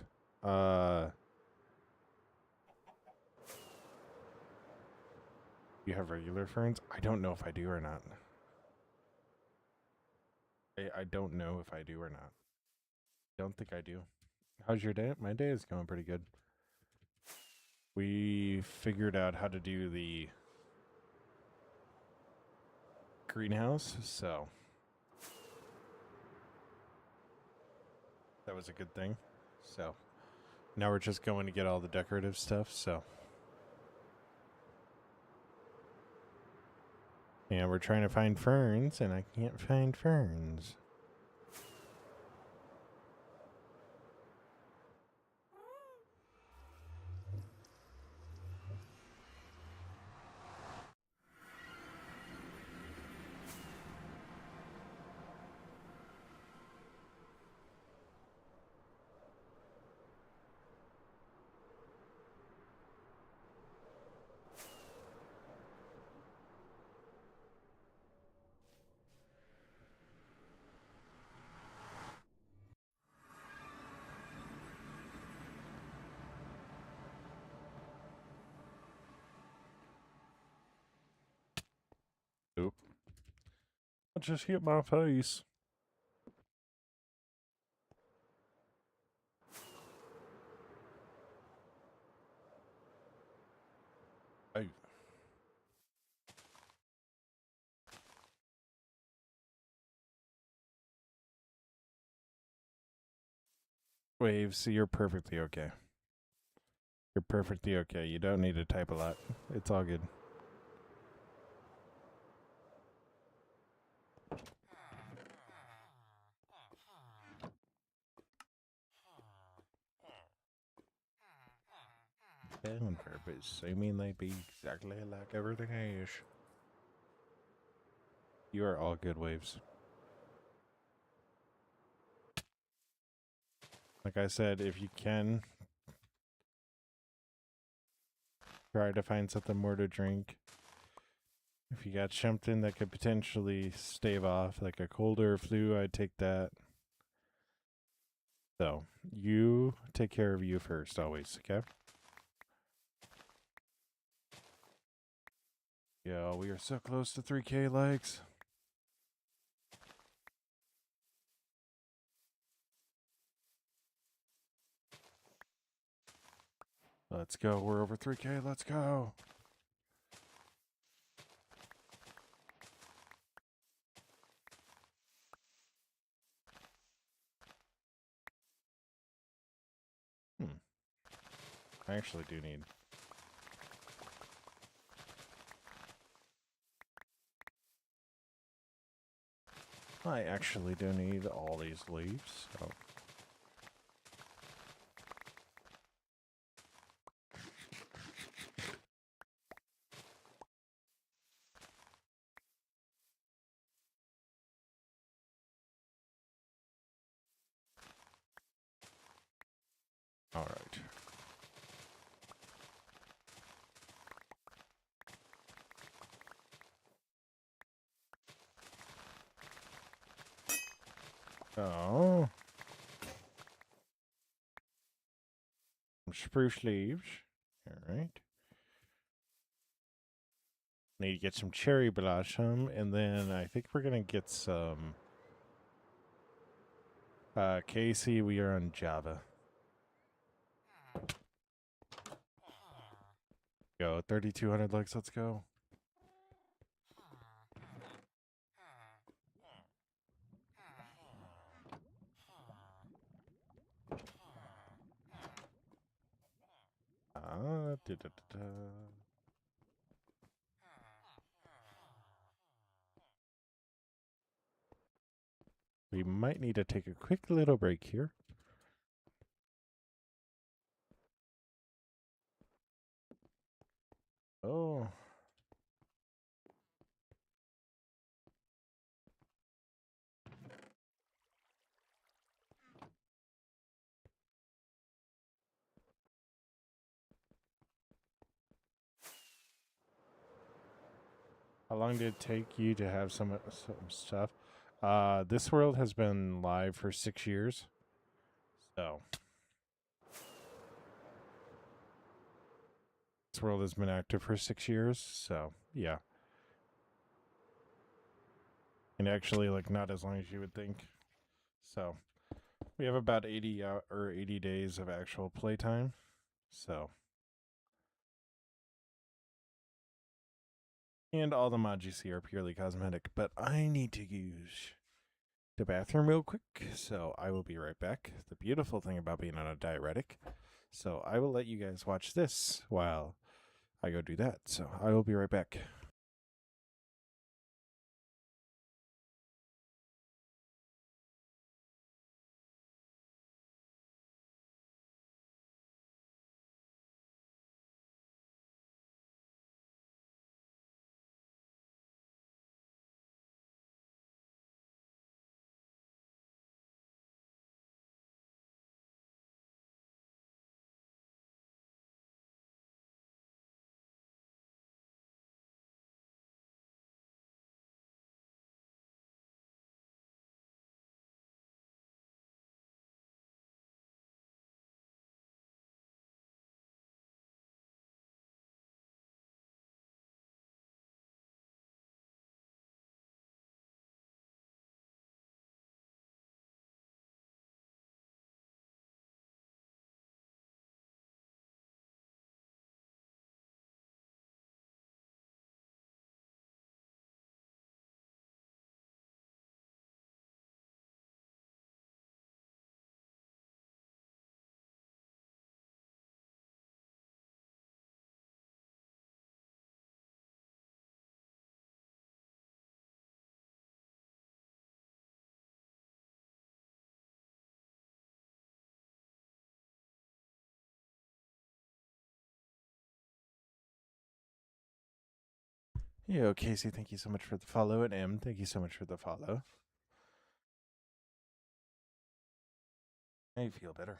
You have regular ferns? I don't know if I do or not. I don't know if I do or not. Don't think I do. How's your day? My day is going pretty good. We figured out how to do the greenhouse, so that was a good thing. So now we're just going to get all the decorative stuff, so. Yeah, we're trying to find ferns, and I can't find ferns. Oop. I just hit my face. Oh. Waves, you're perfectly okay. You're perfectly okay. You don't need to type a lot. It's all good. On purpose, seemingly be exactly like everything else. You are all good, Waves. Like I said, if you can, try to find something more to drink. If you got something that could potentially stave off, like a cold or a flu, I'd take that. So, you take care of you first, always, okay? Yeah, we are so close to 3K likes. Let's go. We're over 3K. Let's go. I actually do need. I actually do need all these leaves. So. All right. Oh. Some spruce leaves. All right. Need to get some cherry blossom, and then I think we're gonna get some. Casey, we are on Java. Go 3,200 likes. Let's go. Da, da, da, da. We might need to take a quick little break here. Oh. How long did it take you to have some stuff? This world has been live for 6 years. So. This world has been active for 6 years. So, yeah. And actually, like, not as long as you would think. So, we have about 80 or 80 days of actual playtime. So. And all the mods you see are purely cosmetic. But I need to use the bathroom real quick. So I will be right back. The beautiful thing about being on a diuretic. So I will let you guys watch this while I go do that. So I will be right back. Yo, Casey, thank you so much for the follow. And M, thank you so much for the follow. I feel better.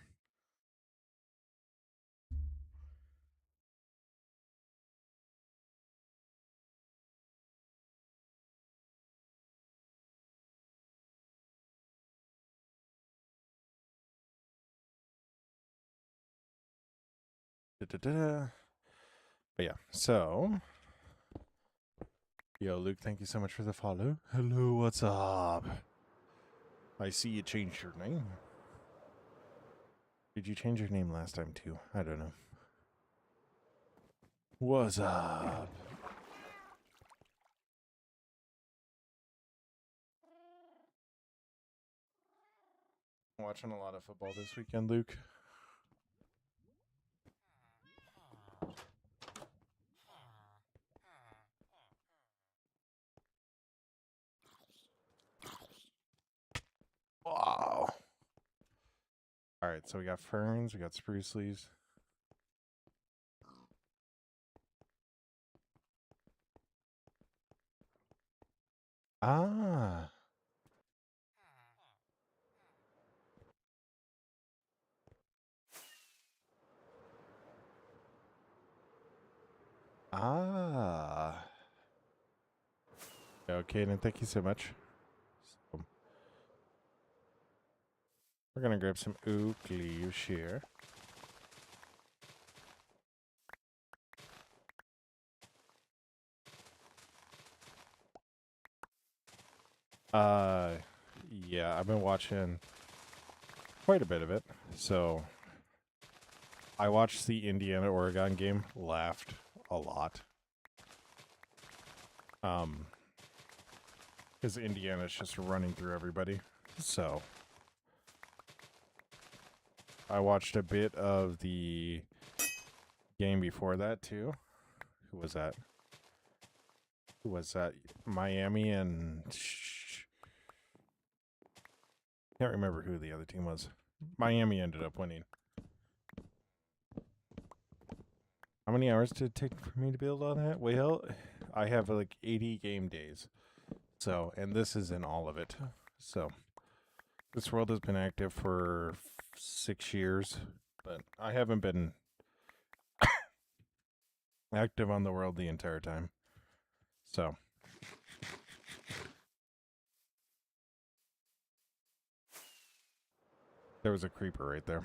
Da-da-da. But yeah, so Yo, Luke, thank you so much for the follow. Hello, what's up? I see you changed your name. Did you change your name last time too? I don't know. What's up? Watching a lot of football this weekend, Luke. Wow. Alright, so we got ferns, we got spruce leaves. Ah. Ah. Okay, then thank you so much. So, we're gonna grab some oak leaves here. Yeah, I've been watching quite a bit of it. So, I watched the Indiana-Oregon game, laughed a lot. Because Indiana's just running through everybody. So, I watched a bit of the game before that, too. Who was that? Miami and... Can't remember who the other team was. Miami ended up winning. How many hours did it take for me to build on that? Well, I have like 80 game days. So, and this is in all of it. So, this world has been active for 6 years, but I haven't been active on the world the entire time. So, there was a creeper right there.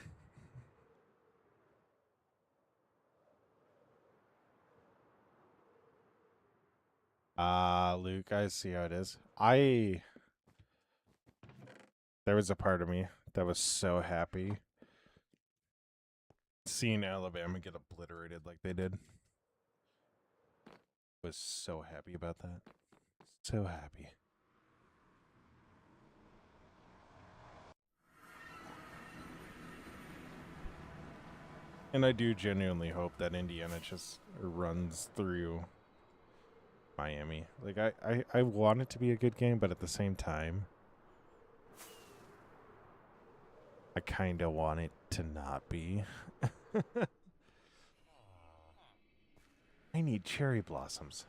Luke, I see how it is. There was a part of me that was so happy seeing Alabama get obliterated like they did. Was so happy about that. So happy. And I do genuinely hope that Indiana just runs through Miami. Like, I want it to be a good game, but at the same time, I kind of want it to not be. I need cherry blossoms.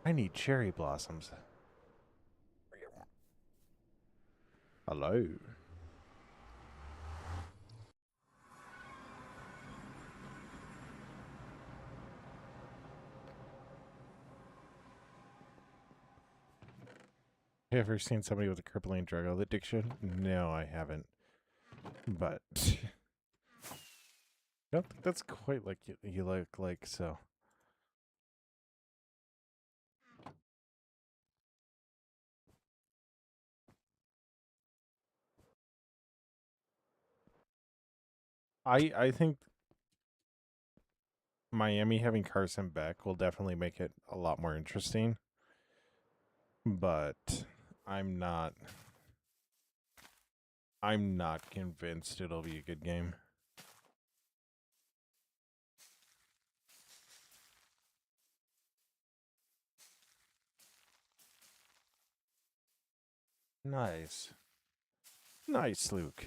I need cherry blossoms. Hello. Have you ever seen somebody with a crippling drug addiction? No, I haven't. But I don't think that's quite like you look like, so. I think Miami having Carson back will definitely make it a lot more interesting. But I'm not convinced it'll be a good game. Nice. Nice, Luke.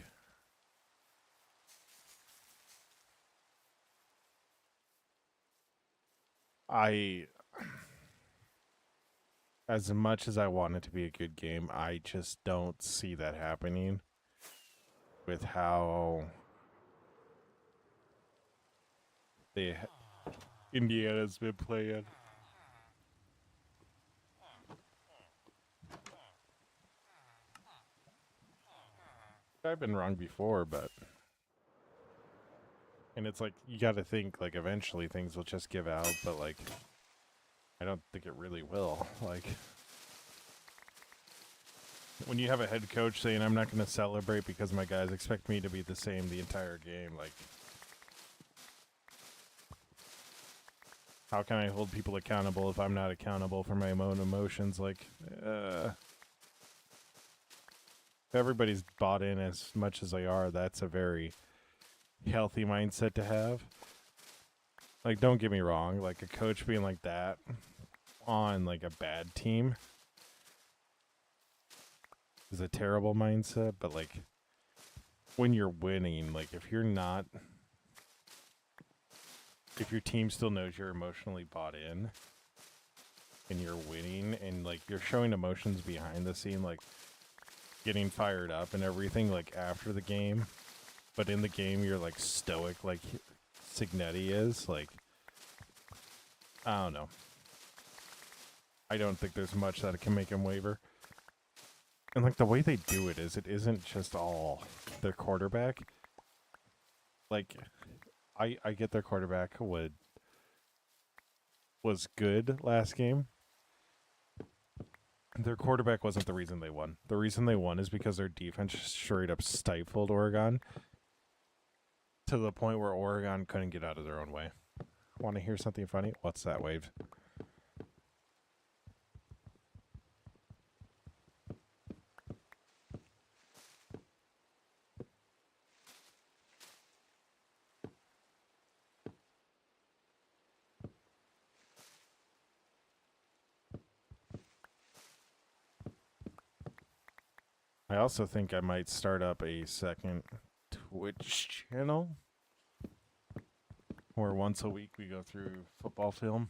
As much as I want it to be a good game, I just don't see that happening with how Indiana's been playing. I've been wrong before, but... And it's like, you gotta think, like, eventually things will just give out, but, like, I don't think it really will. Like, when you have a head coach saying, I'm not gonna celebrate because my guys expect me to be the same the entire game, like... How can I hold people accountable if I'm not accountable for my own emotions? Like, if everybody's bought in as much as they are, that's a very healthy mindset to have. Like, don't get me wrong, like, a coach being like that on, like, a bad team is a terrible mindset, but, like, when you're winning, like, if you're not... If your team still knows you're emotionally bought in and you're winning and, like, you're showing emotions behind the scene, like, getting fired up and everything, like, after the game, but in the game you're, like, stoic like Signetti is, like, I don't know. I don't think there's much that can make him waver. And, like, the way they do it is, it isn't just all their quarterback. Like, I get their quarterback was good last game. Their quarterback wasn't the reason they won. The reason they won is because their defense straight up stifled Oregon to the point where Oregon couldn't get out of their own way. Want to hear something funny? What's that, Wave? I also think I might start up a second Twitch channel where once a week we go through football film.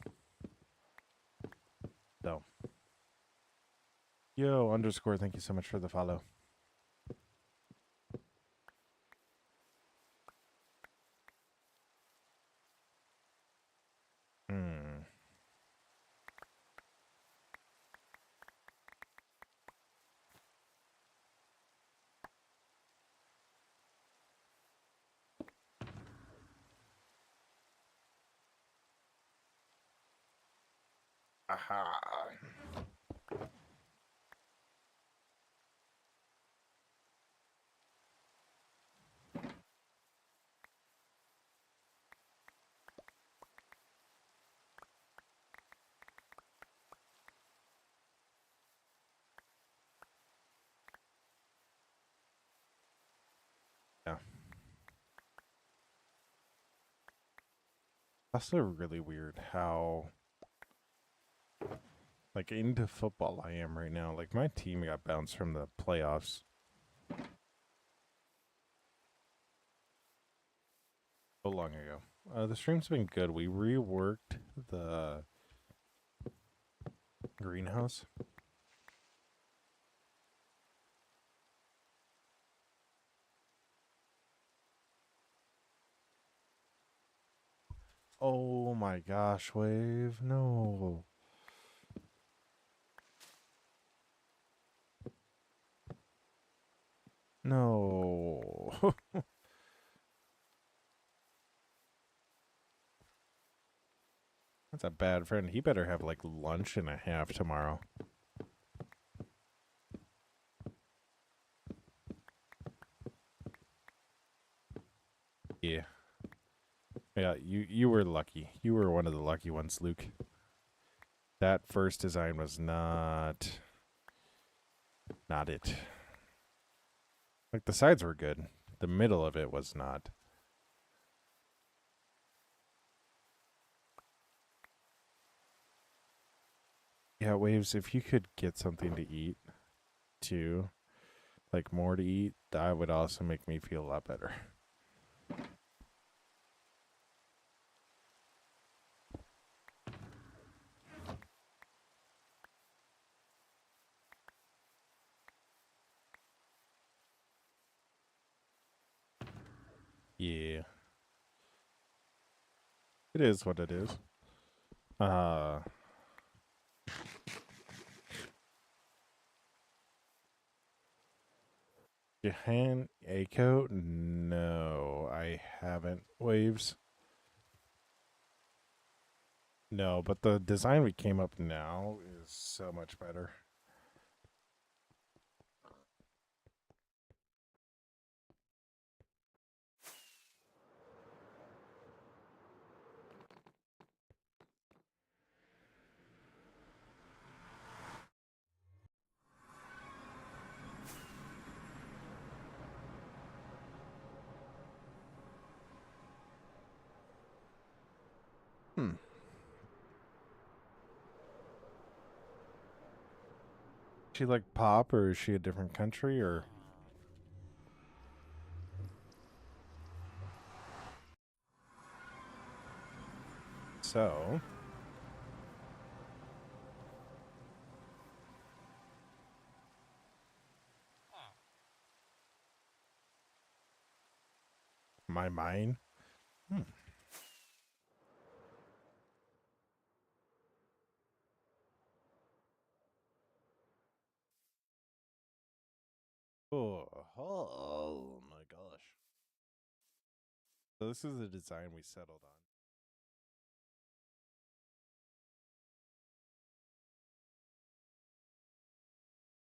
So, yo, underscore, thank you so much for the follow. Aha. Yeah. Also really weird how, like, into football I am right now. Like, my team got bounced from the playoffs so long ago. The stream's been good. We reworked the greenhouse. Oh my gosh, Wave. No. No. That's a bad friend. He better have, like, lunch and a half tomorrow. Yeah. Yeah, you were lucky. You were one of the lucky ones, Luke. That first design was not it. Like, the sides were good. The middle of it was not. Yeah, Waves, if you could get something to eat, too, like more to eat, that would also make me feel a lot better. Yeah. It is what it is. Jahan Echo? No, I haven't. Waves? No, but the design we came up now is so much better. Hmm. She like pop, or is she a different country, or so? My mine? Hmm. Oh my gosh. So this is the design we settled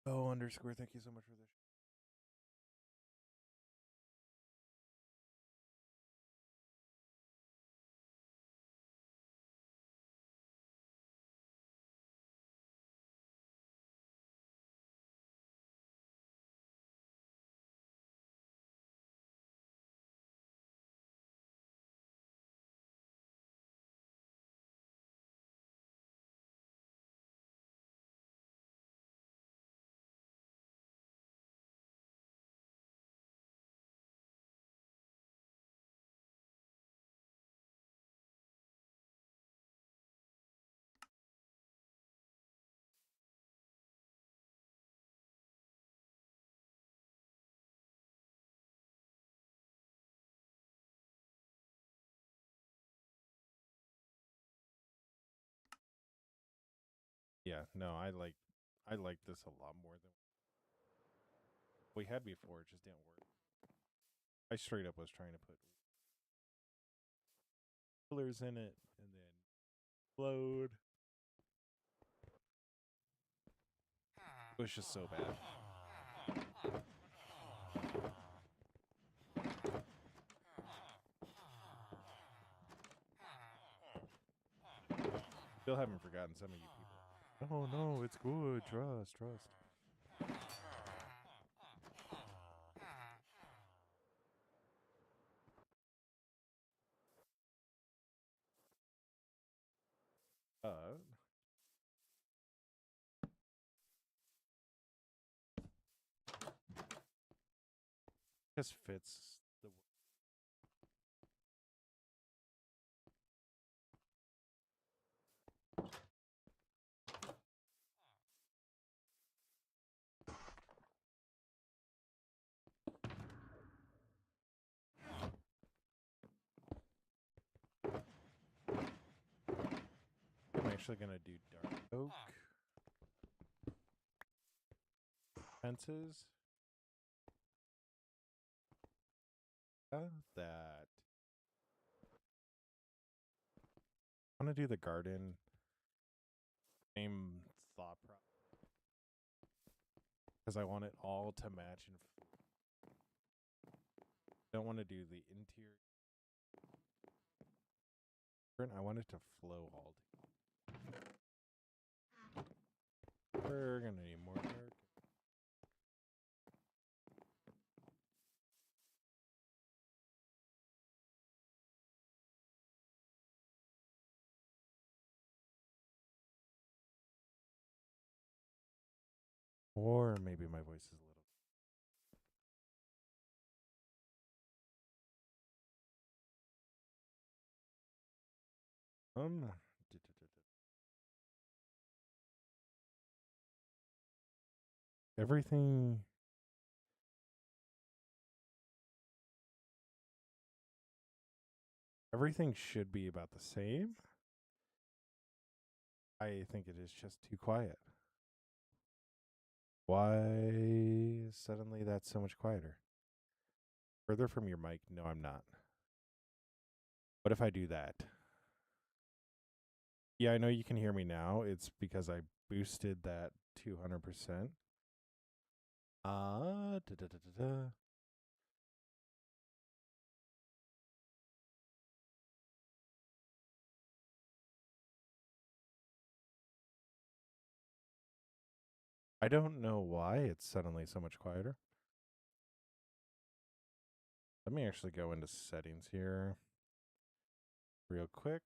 on. Oh, underscore, thank you so much for this. Yeah, no, I like this a lot more than we had before. It just didn't work. I straight up was trying to put pillars in it and then load. It was just so bad. Still haven't forgotten some of you people. Oh no, it's good. Trust, trust. Uh, just fits the. I'm actually gonna do dark oak fences. That I want to do the garden. Same thought process because I want it all to match and don't want to do the interior. I want it to flow all. We're gonna need more dark. Or maybe my voice is a little. Um, everything. Everything should be about the same. I think it is just too quiet. Why suddenly that's so much quieter? Further from your mic? No, I'm not. What if I do that? Yeah, I know you can hear me now. It's because I boosted that 200%. Da, da, da, da, da. I don't know why it's suddenly so much quieter. Let me actually go into settings here real quick.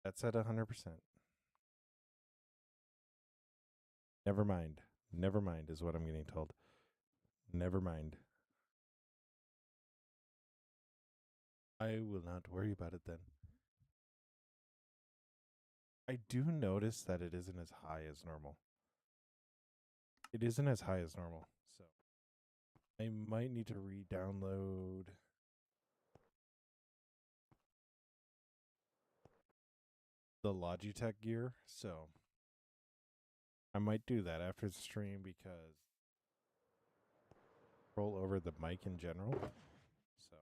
That's at 100%. Never mind. Never mind is what I'm getting told. Never mind. I will not worry about it then. I do notice that it isn't as high as normal. It isn't as high as normal, so I might need to re-download the Logitech gear. So I might do that after the stream because roll over the mic in general. So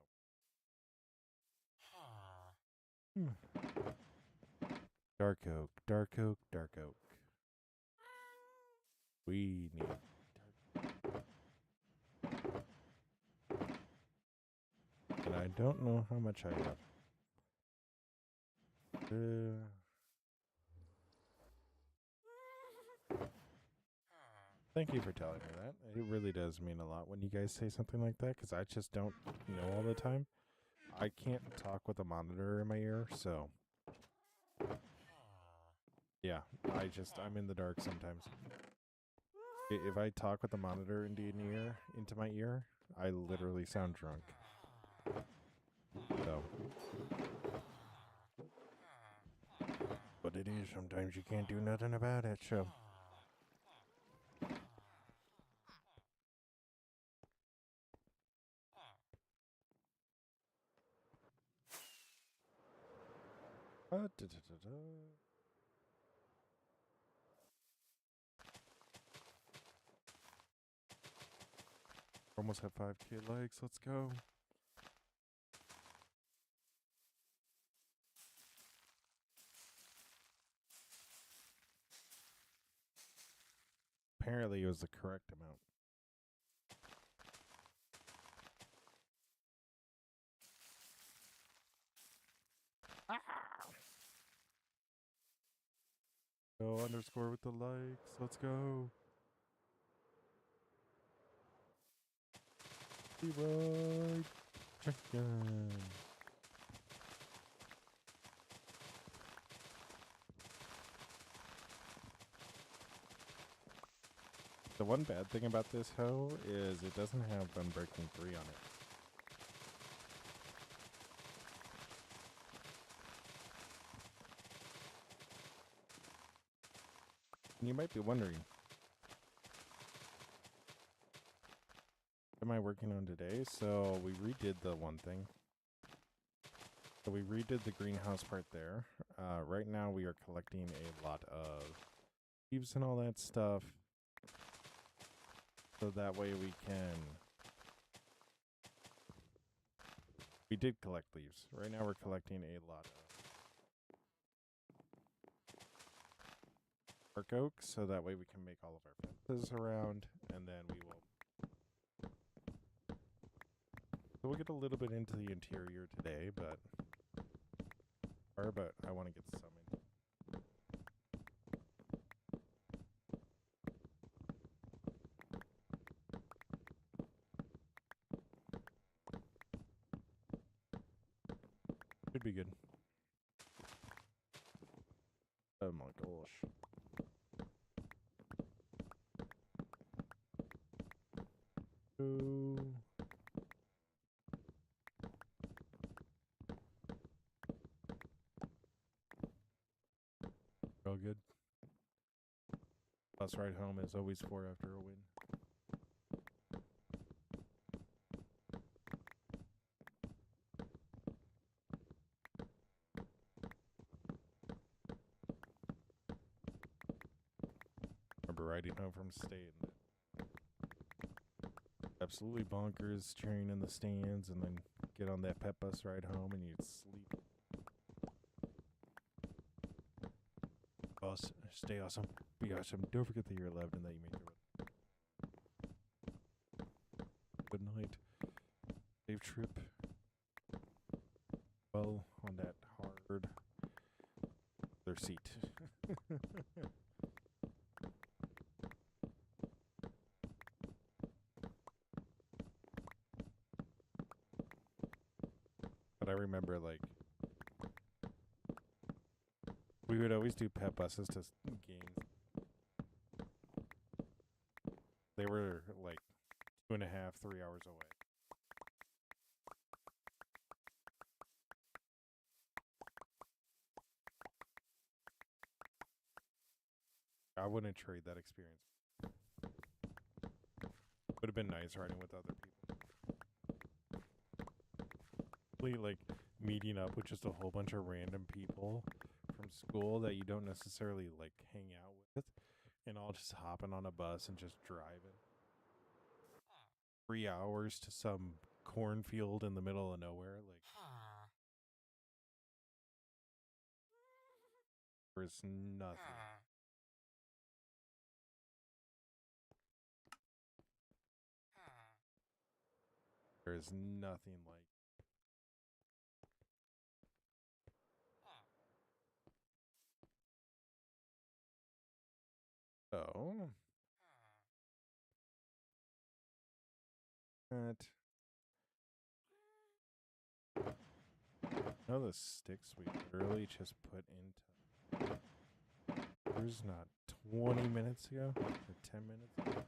dark oak, dark oak, dark oak. We need and I don't know how much I have. Thank you for telling me that. It really does mean a lot when you guys say something like that because I just don't know all the time. I can't talk with a monitor in my ear, so yeah, I'm in the dark sometimes. If I talk with the monitor into my ear, I literally sound drunk. So, but it is sometimes you can't do nothing about it. So, da, da, da, da. Almost at 5K likes. Let's go. Apparently, it was the correct amount. Go underscore with the likes. Let's go. Right. Chicken. The one bad thing about this hoe is it doesn't have Unbreaking 3 on it. And you might be wondering, what am I working on today? So we redid the one thing. So we redid the greenhouse part there. Right now we are collecting a lot of leaves and all that stuff. So that way we can... We did collect leaves. Right now we're collecting a lot of bark oak. So that way we can make all of our fences around. And then we will... So we'll get a little bit into the interior today, but I want to get some in. Should be good. Oh my gosh. Ooh. All good. Bus ride home is always 4 after a win. riding home from state. Absolutely bonkers cheering in the stands, and then get on that pep bus ride home and you'd sleep. Stay awesome. Be awesome. Don't forget that you're loved and that you made it. Good night. Safe trip. Well, on that hard their seat. But I remember, like, we would always do pep buses to games. They were like 2.5, 3 hours away. I wouldn't trade that experience. Would have been nice riding with other people. Like meeting up with just a whole bunch of random people from school that you don't necessarily like hang out with, and all just hopping on a bus and just driving 3 hours to some cornfield in the middle of nowhere. Like, there's nothing. There's nothing like. So, that. Now the sticks we literally just put into. There's not 20 minutes ago or 10 minutes ago.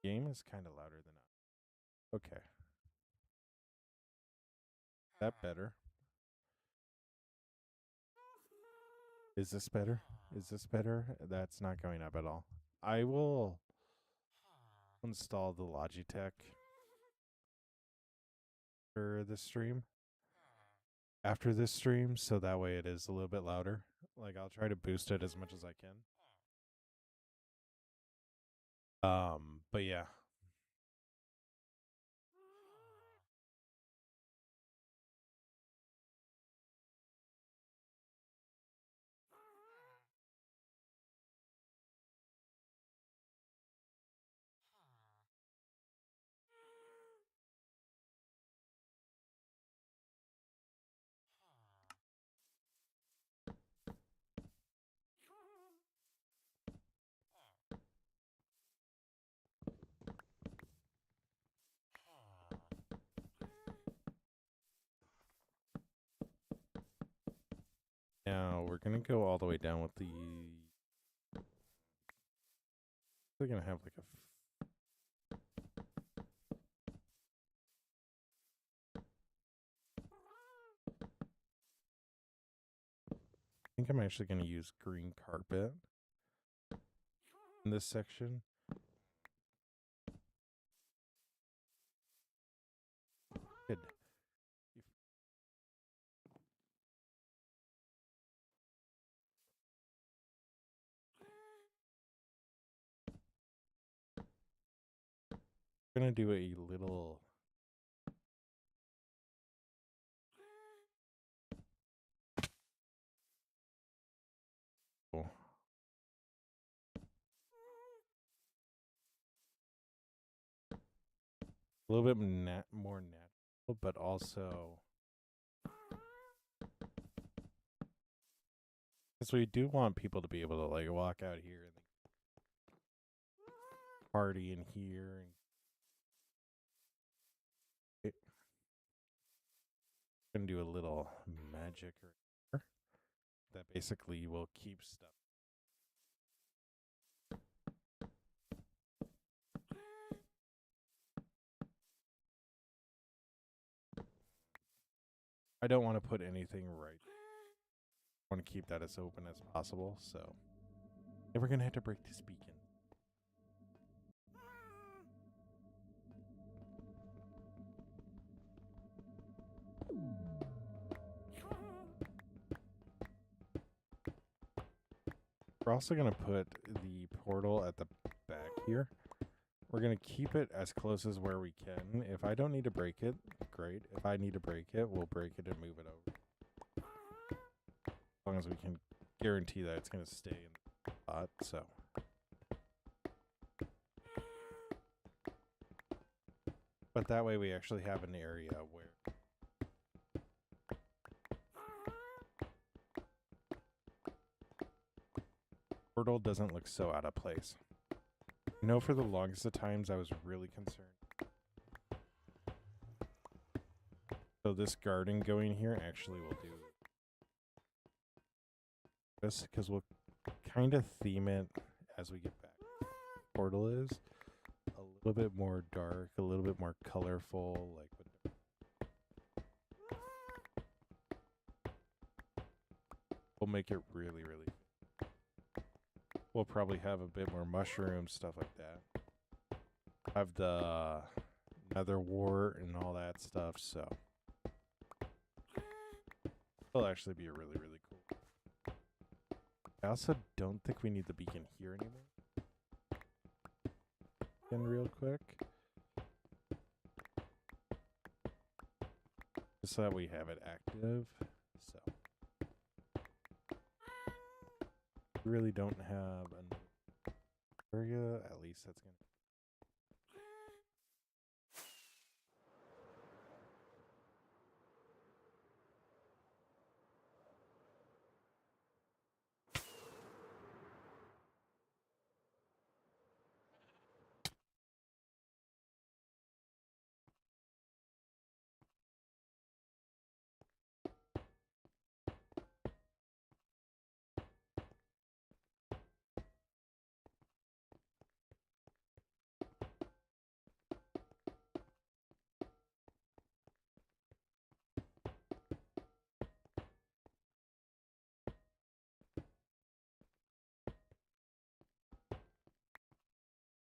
Game is kind of louder than I. Okay. That better? Is this better? Is this better? That's not going up at all. I will install the Logitech for this stream. After this stream, so that way it is a little bit louder. Like, I'll try to boost it as much as I can. But yeah. Now we're gonna go all the way down with the. We're gonna have like a. I think I'm actually gonna use green carpet in this section. Good. We're gonna do a little. Oh. A little bit more natural, but also. Because we do want people to be able to like walk out here and party in here and. Gonna do a little magic that basically will keep stuff. I don't want to put anything right. I want to keep that as open as possible, so. And we're gonna have to break this beacon. We're also gonna put the portal at the back here. We're gonna keep it as close as where we can. If I don't need to break it, great. If I need to break it, we'll break it and move it over. As long as we can guarantee that it's gonna stay in the spot, so. But that way we actually have an area where portal doesn't look so out of place. You know, for the longest of times I was really concerned. So this garden going here actually will do this, because we'll kind of theme it as we get back. Portal is a little bit more dark, a little bit more colorful, like with we'll make it really, really. We'll probably have a bit more mushrooms, stuff like that. Have the nether wart and all that stuff, so it'll actually be really, really cool. I also don't think we need the beacon here anymore. Again, real quick. Just so that we have it active. So we really don't have an area, at least that's gonna.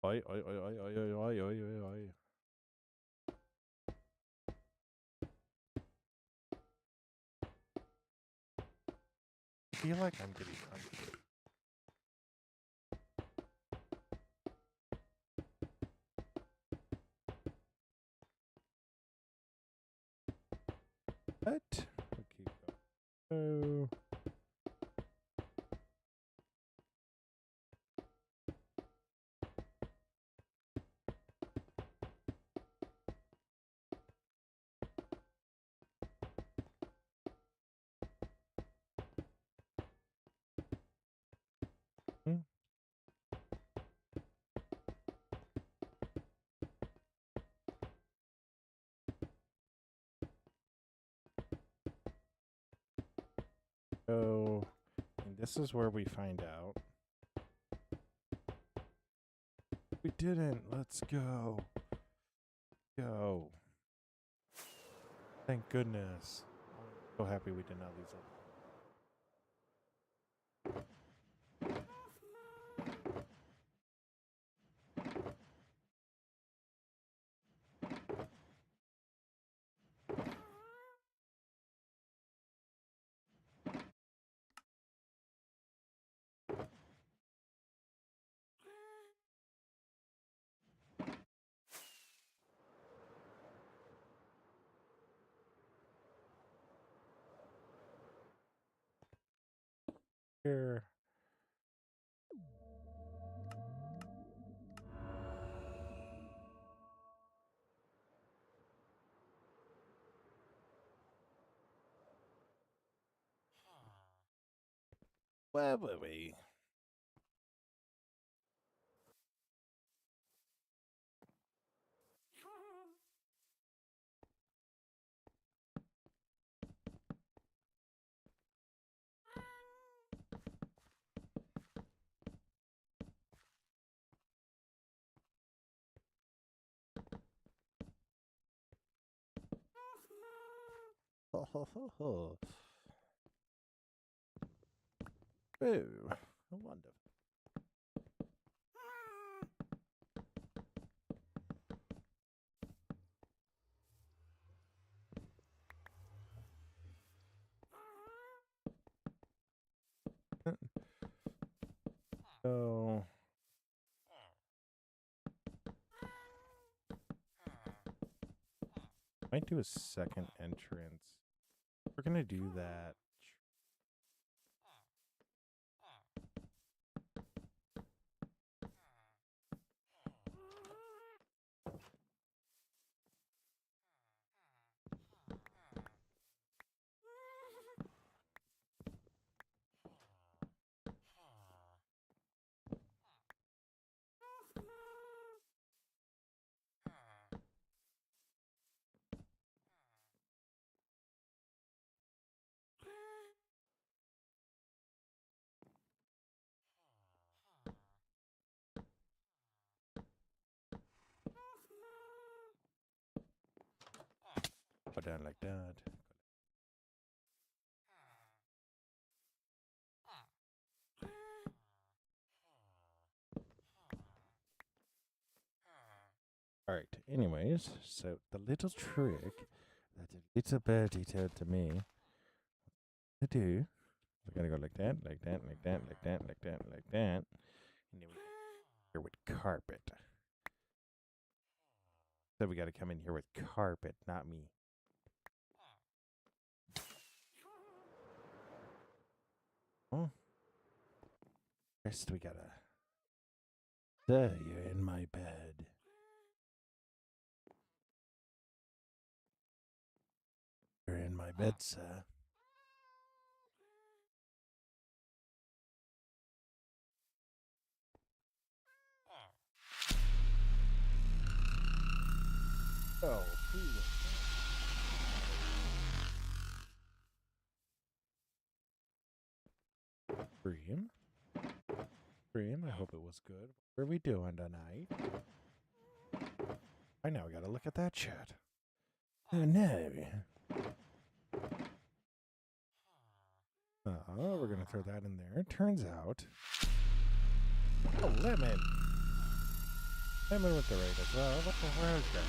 Oi, oi, oi, oi, oi, oi, oi, oi, oi, oi. I feel like I'm getting hungry. What? Okay, go. Hmm. So, and this is where we find out. We didn't. Let's go. Go. Thank goodness. I'm so happy we did not lose it. Here. Where were we? Ho, ho, ho, ho. Oh, wonderful. So might do a second entrance. We're gonna do that. Go down like that. All right. Anyways, so the little trick that the little birdie told to me to do, we're gonna go like that, like that, like that, like that, like that, like that, and then we here with carpet. So we got to come in here with carpet, not me. Oh, first we gotta. There, you're in my bed. You're in my bed, sir. Oh, Cream? Cream, I hope it was good. What are we doing tonight? I now gotta look at that shit. Oh no. We're gonna throw that in there. Turns out. Oh, lemon! Lemon with the right as well. What the hell is that?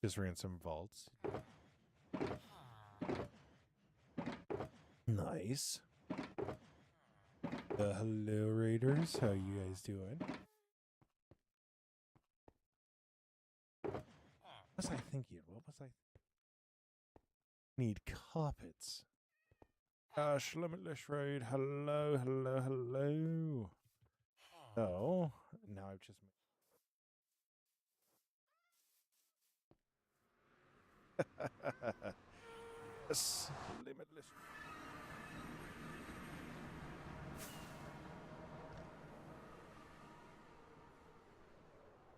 Just ran some vaults. Nice. Hello, Raiders. How you guys doing? What was I thinking? What was I? Need carpets. Gosh, limitless raid. Hello, hello, hello. So now I've just. Yes, limitless.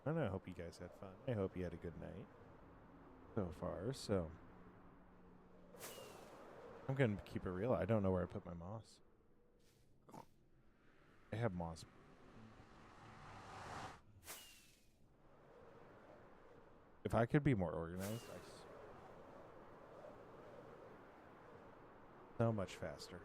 And I hope you guys had fun. I hope you had a good night so far. So I'm gonna keep it real. I don't know where I put my moss. I have moss. If I could be more organized, so much faster.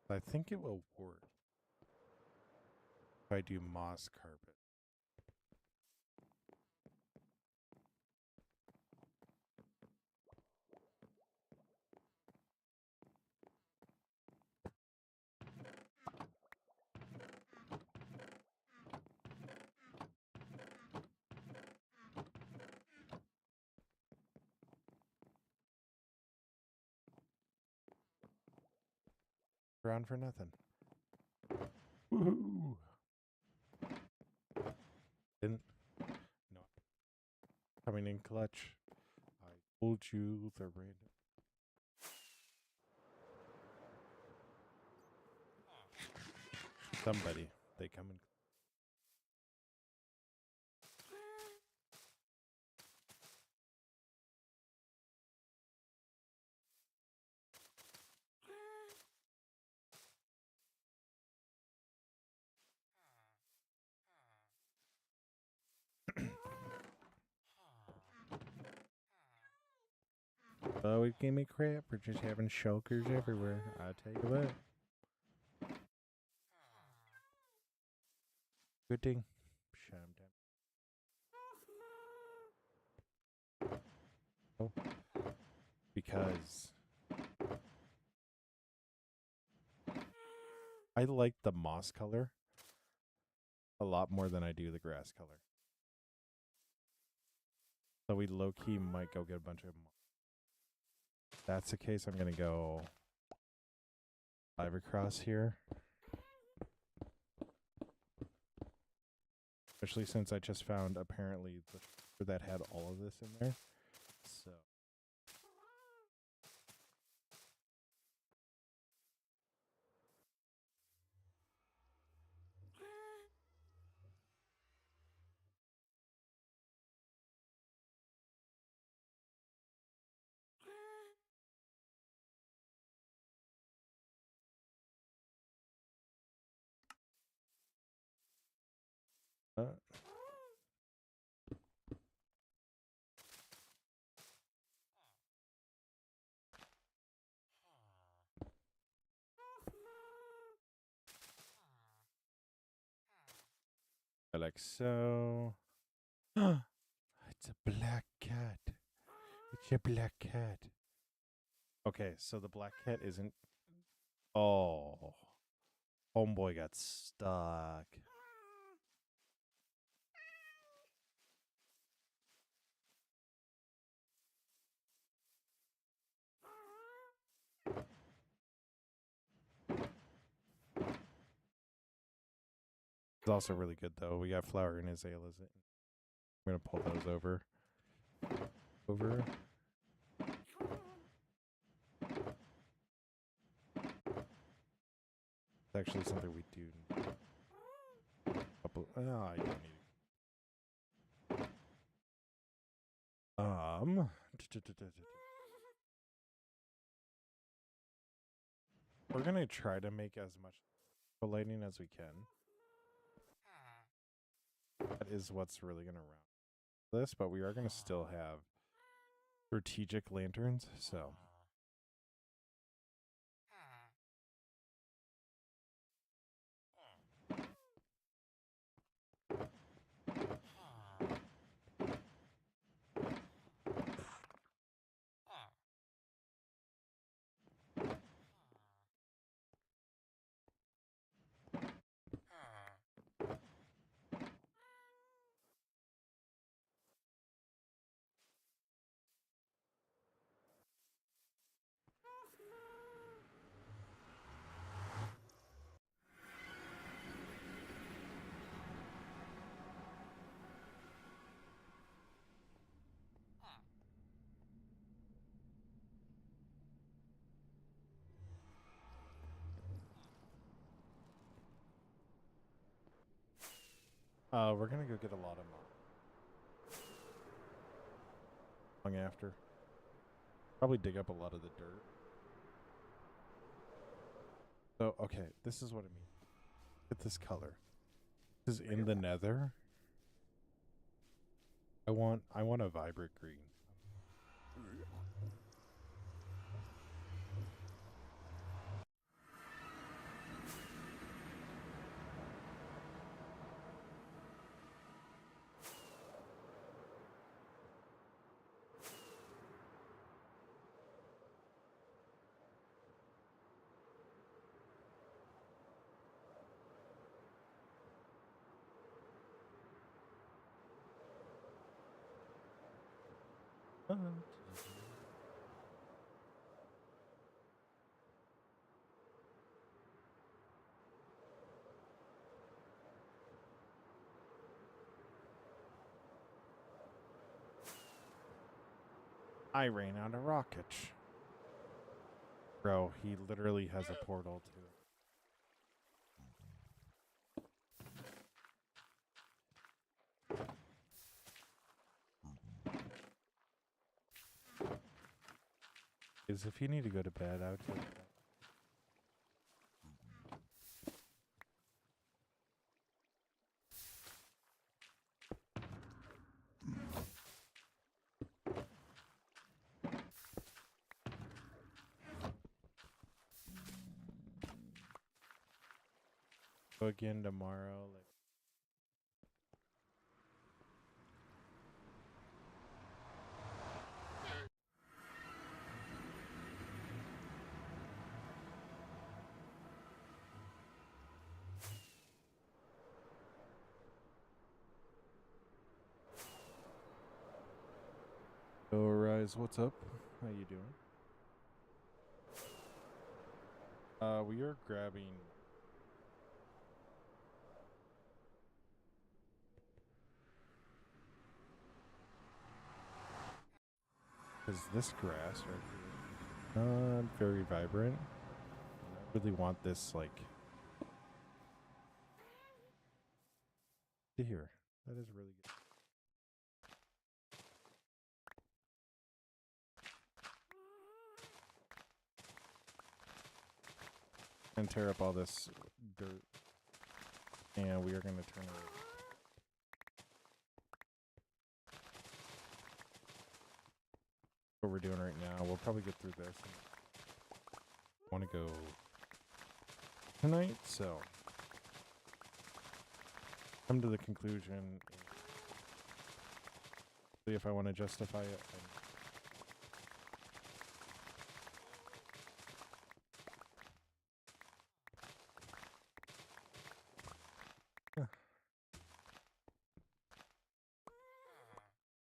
I think it will work if I do moss carpet. Around for nothing. Woohoo! Didn't. No. Coming in clutch. I told you the random. Somebody. They come in. Oh, it gave me crap for just having shulkers everywhere. I'll tell you what. Good thing. Shut him down. Oh. Because I like the moss color a lot more than I do the grass color. So we low-key might go get a bunch of moss. If that's the case, I'm going to go 5 across here. Especially since I just found apparently that had all of this in there. So. Like so. It's a black cat. It's a black cat. Okay, so the black cat isn't. Oh. Homeboy got stuck. It's also really good though. We got flower and azaleas. I'm gonna pull those over. It's actually something we do. I don't need it. We're gonna try to make as much lighting as we can. That is what's really gonna round this, but we are gonna still have strategic lanterns, so. We're gonna go get a lot of long after. Probably dig up a lot of the dirt. So, okay, this is what I mean. Look at this color. This is in the nether. I want a vibrant green. I ran out of rockets. Bro, he literally has a portal to it. Is if you need to go to bed, I would go to bed. Go again tomorrow. Like, so Rise, what's up? How you doing? We are grabbing. Is this grass right here? Not very vibrant. I really want this like to here. That is really good. And tear up all this dirt. And we are going to turn it. What we're doing right now, we'll probably get through this. I want to go tonight, so come to the conclusion. See if I want to justify it.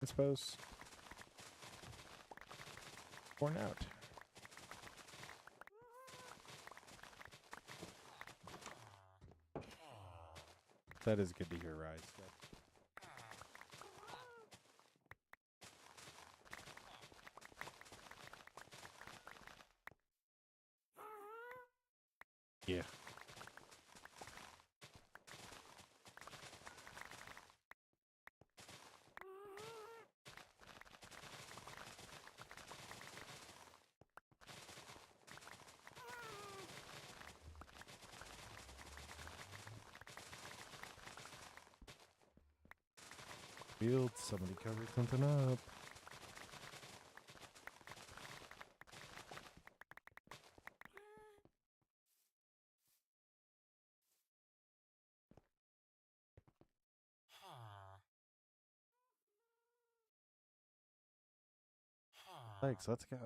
I suppose. Worn out. That is good to hear, Rise. Yeah. Field, somebody covered something up. Thanks, let's go.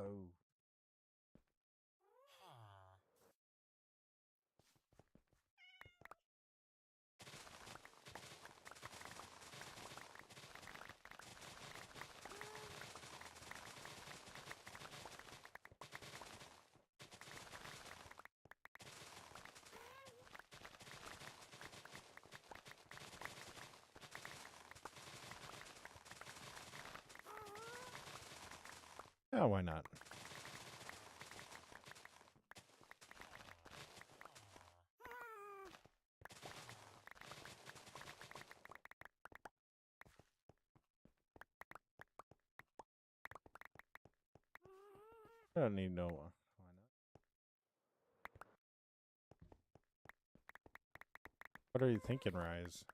Yeah, why not? I don't need no one. Why not? What are you thinking, Rise?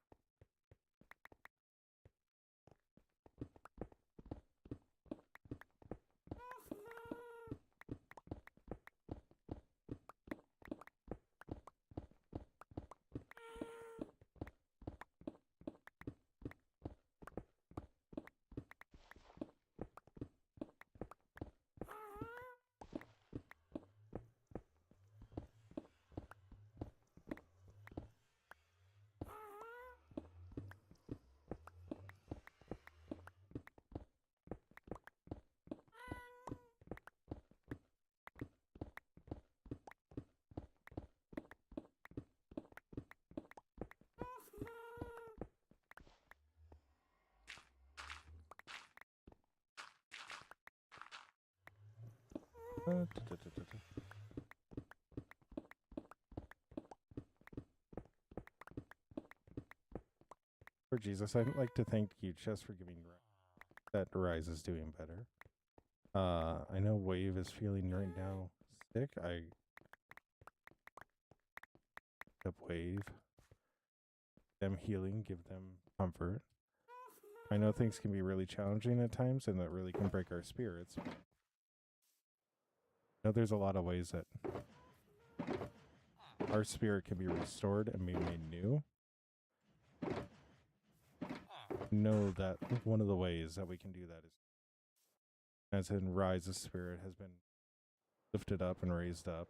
For Jesus, I'd like to thank you just for giving that Rise is doing better. I know Wave is feeling right now sick. I up Wave. Them healing, give them comfort. I know things can be really challenging at times and that really can break our spirits. I know there's a lot of ways that our spirit can be restored and be made new. Know that one of the ways that we can do that is as in rise of spirit has been lifted up and raised up.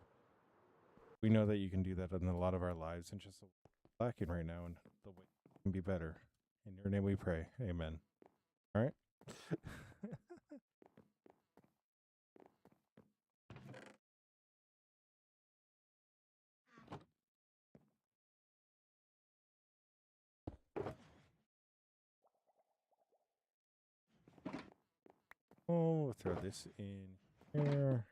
We know that you can do that in a lot of our lives, and just lacking right now, and the way can be better. In your name we pray. Amen. All right. Oh, we'll throw this in here.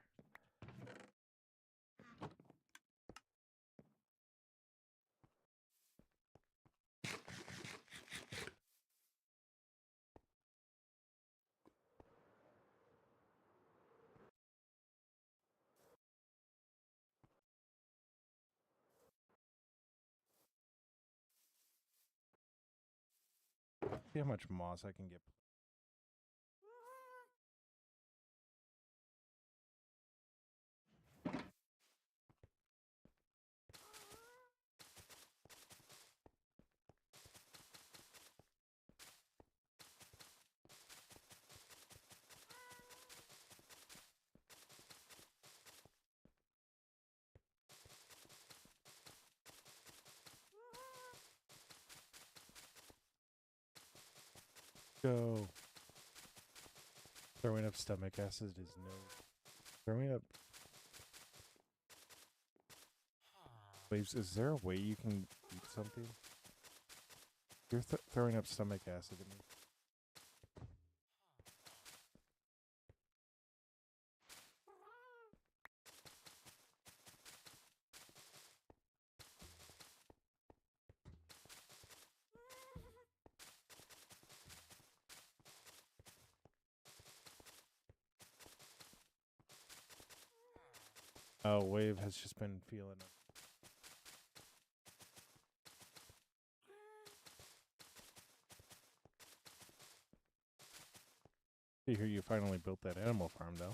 See how much moss I can get. Go. Throwing up stomach acid is no. Throwing up. Waves, is there a way you can eat something? You're throwing up stomach acid at me. Oh, Wave has just been feeling it. I hear you finally built that animal farm, though.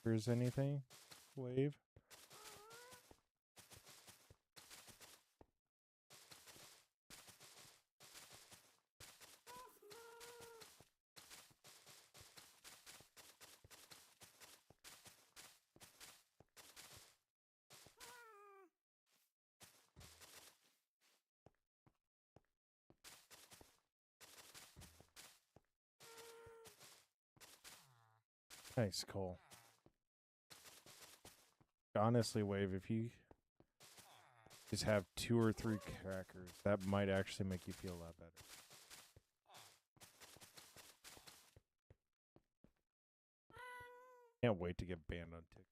There's anything? Wave? Nice, Cole. Honestly, Wave, if you just have 2 or 3 crackers, that might actually make you feel a lot better. Can't wait to get banned on TikTok.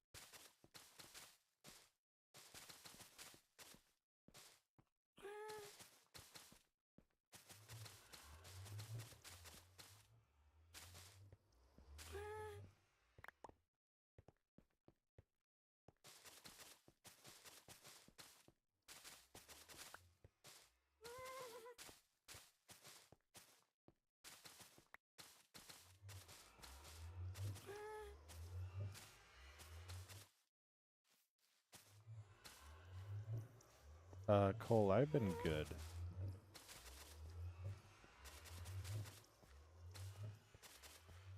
Cole, I've been good.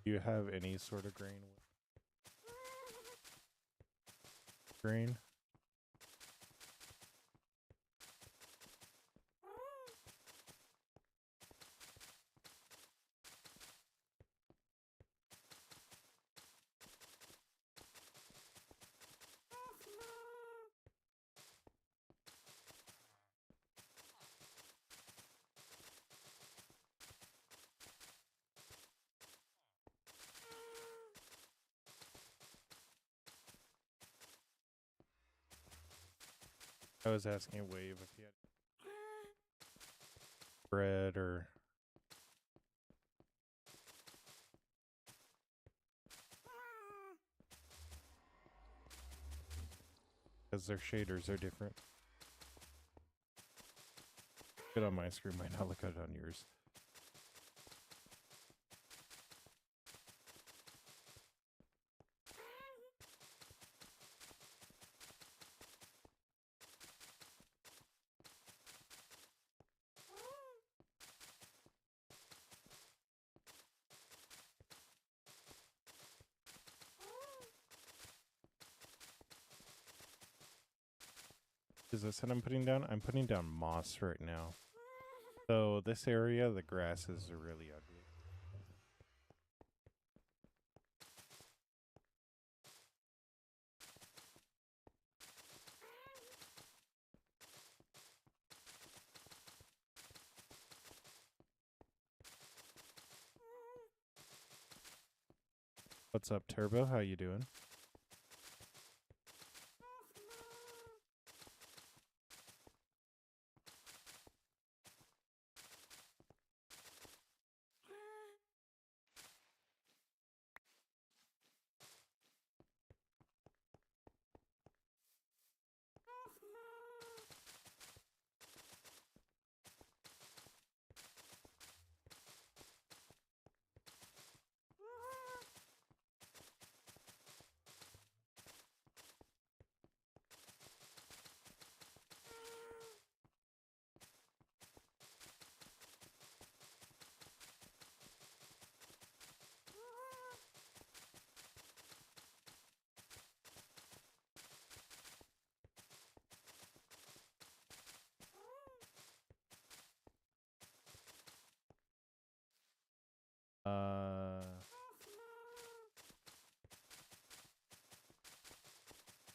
Do you have any sort of grain? Grain? I was asking Wave if he had bread or... because their shaders are different. Good on my screen might not look good on yours. Is this what I'm putting down? I'm putting down moss right now. So this area, the grasses are really ugly. What's up, Turbo? How you doing?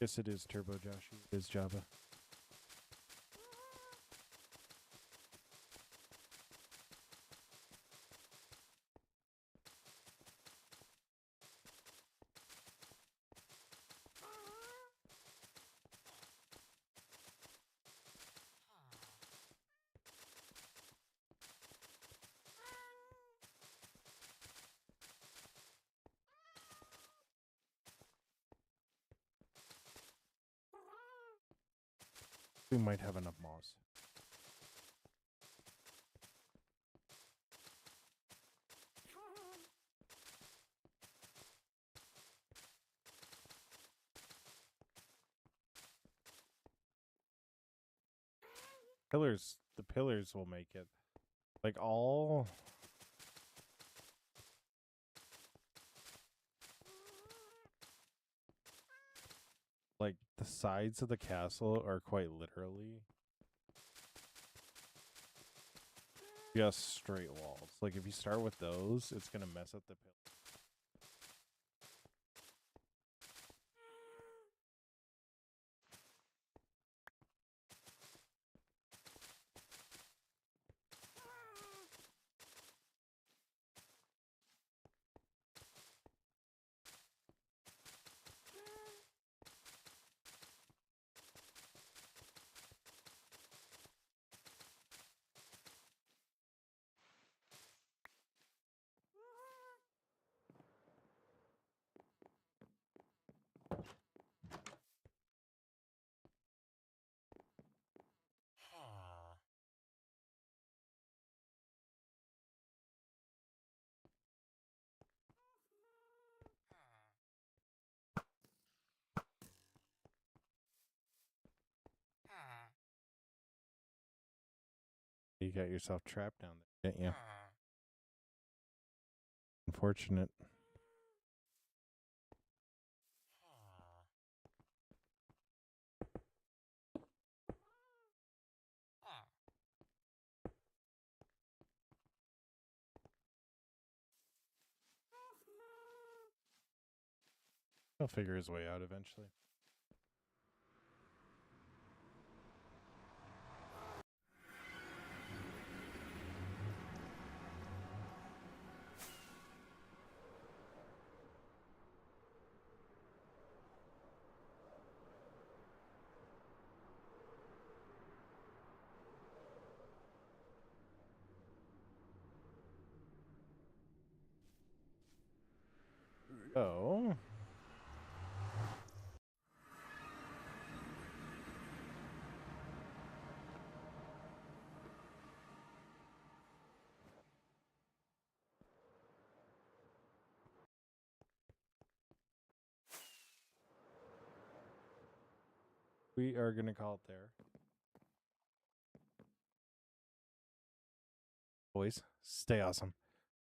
Yes, it is Turbo Josh. It is Java. We might have enough moss. The pillars will make it. Like all... Like the sides of the castle are quite literally just straight walls. Like if you start with those, it's gonna mess up the pillar. You got yourself trapped down there, didn't you? Unfortunate. He'll figure his way out eventually. So... We are going to call it there. Boys, stay awesome.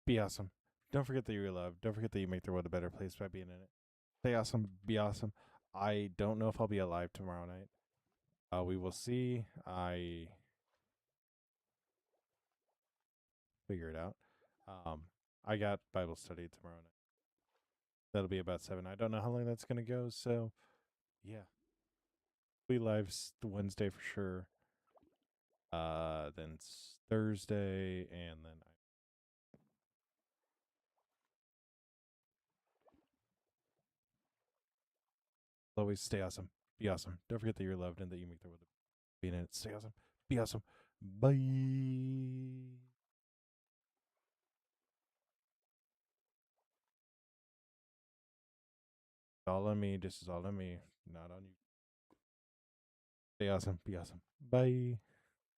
Be awesome. Don't forget that you're loved. Don't forget that you make the world a better place by being in it. Stay awesome. Be awesome. I don't know if I'll be alive tomorrow night. We will see. I figure it out. I got Bible study tomorrow night. That'll be about 7. I don't know how long that's gonna go. So, yeah, we lives the Wednesday for sure. Then Thursday, and then always stay awesome. Be awesome. Don't forget that you're loved and that you make the world be in it. Stay awesome. Be awesome. Bye. All on me. This is all on me. Not on you. Stay awesome. Be awesome. Bye.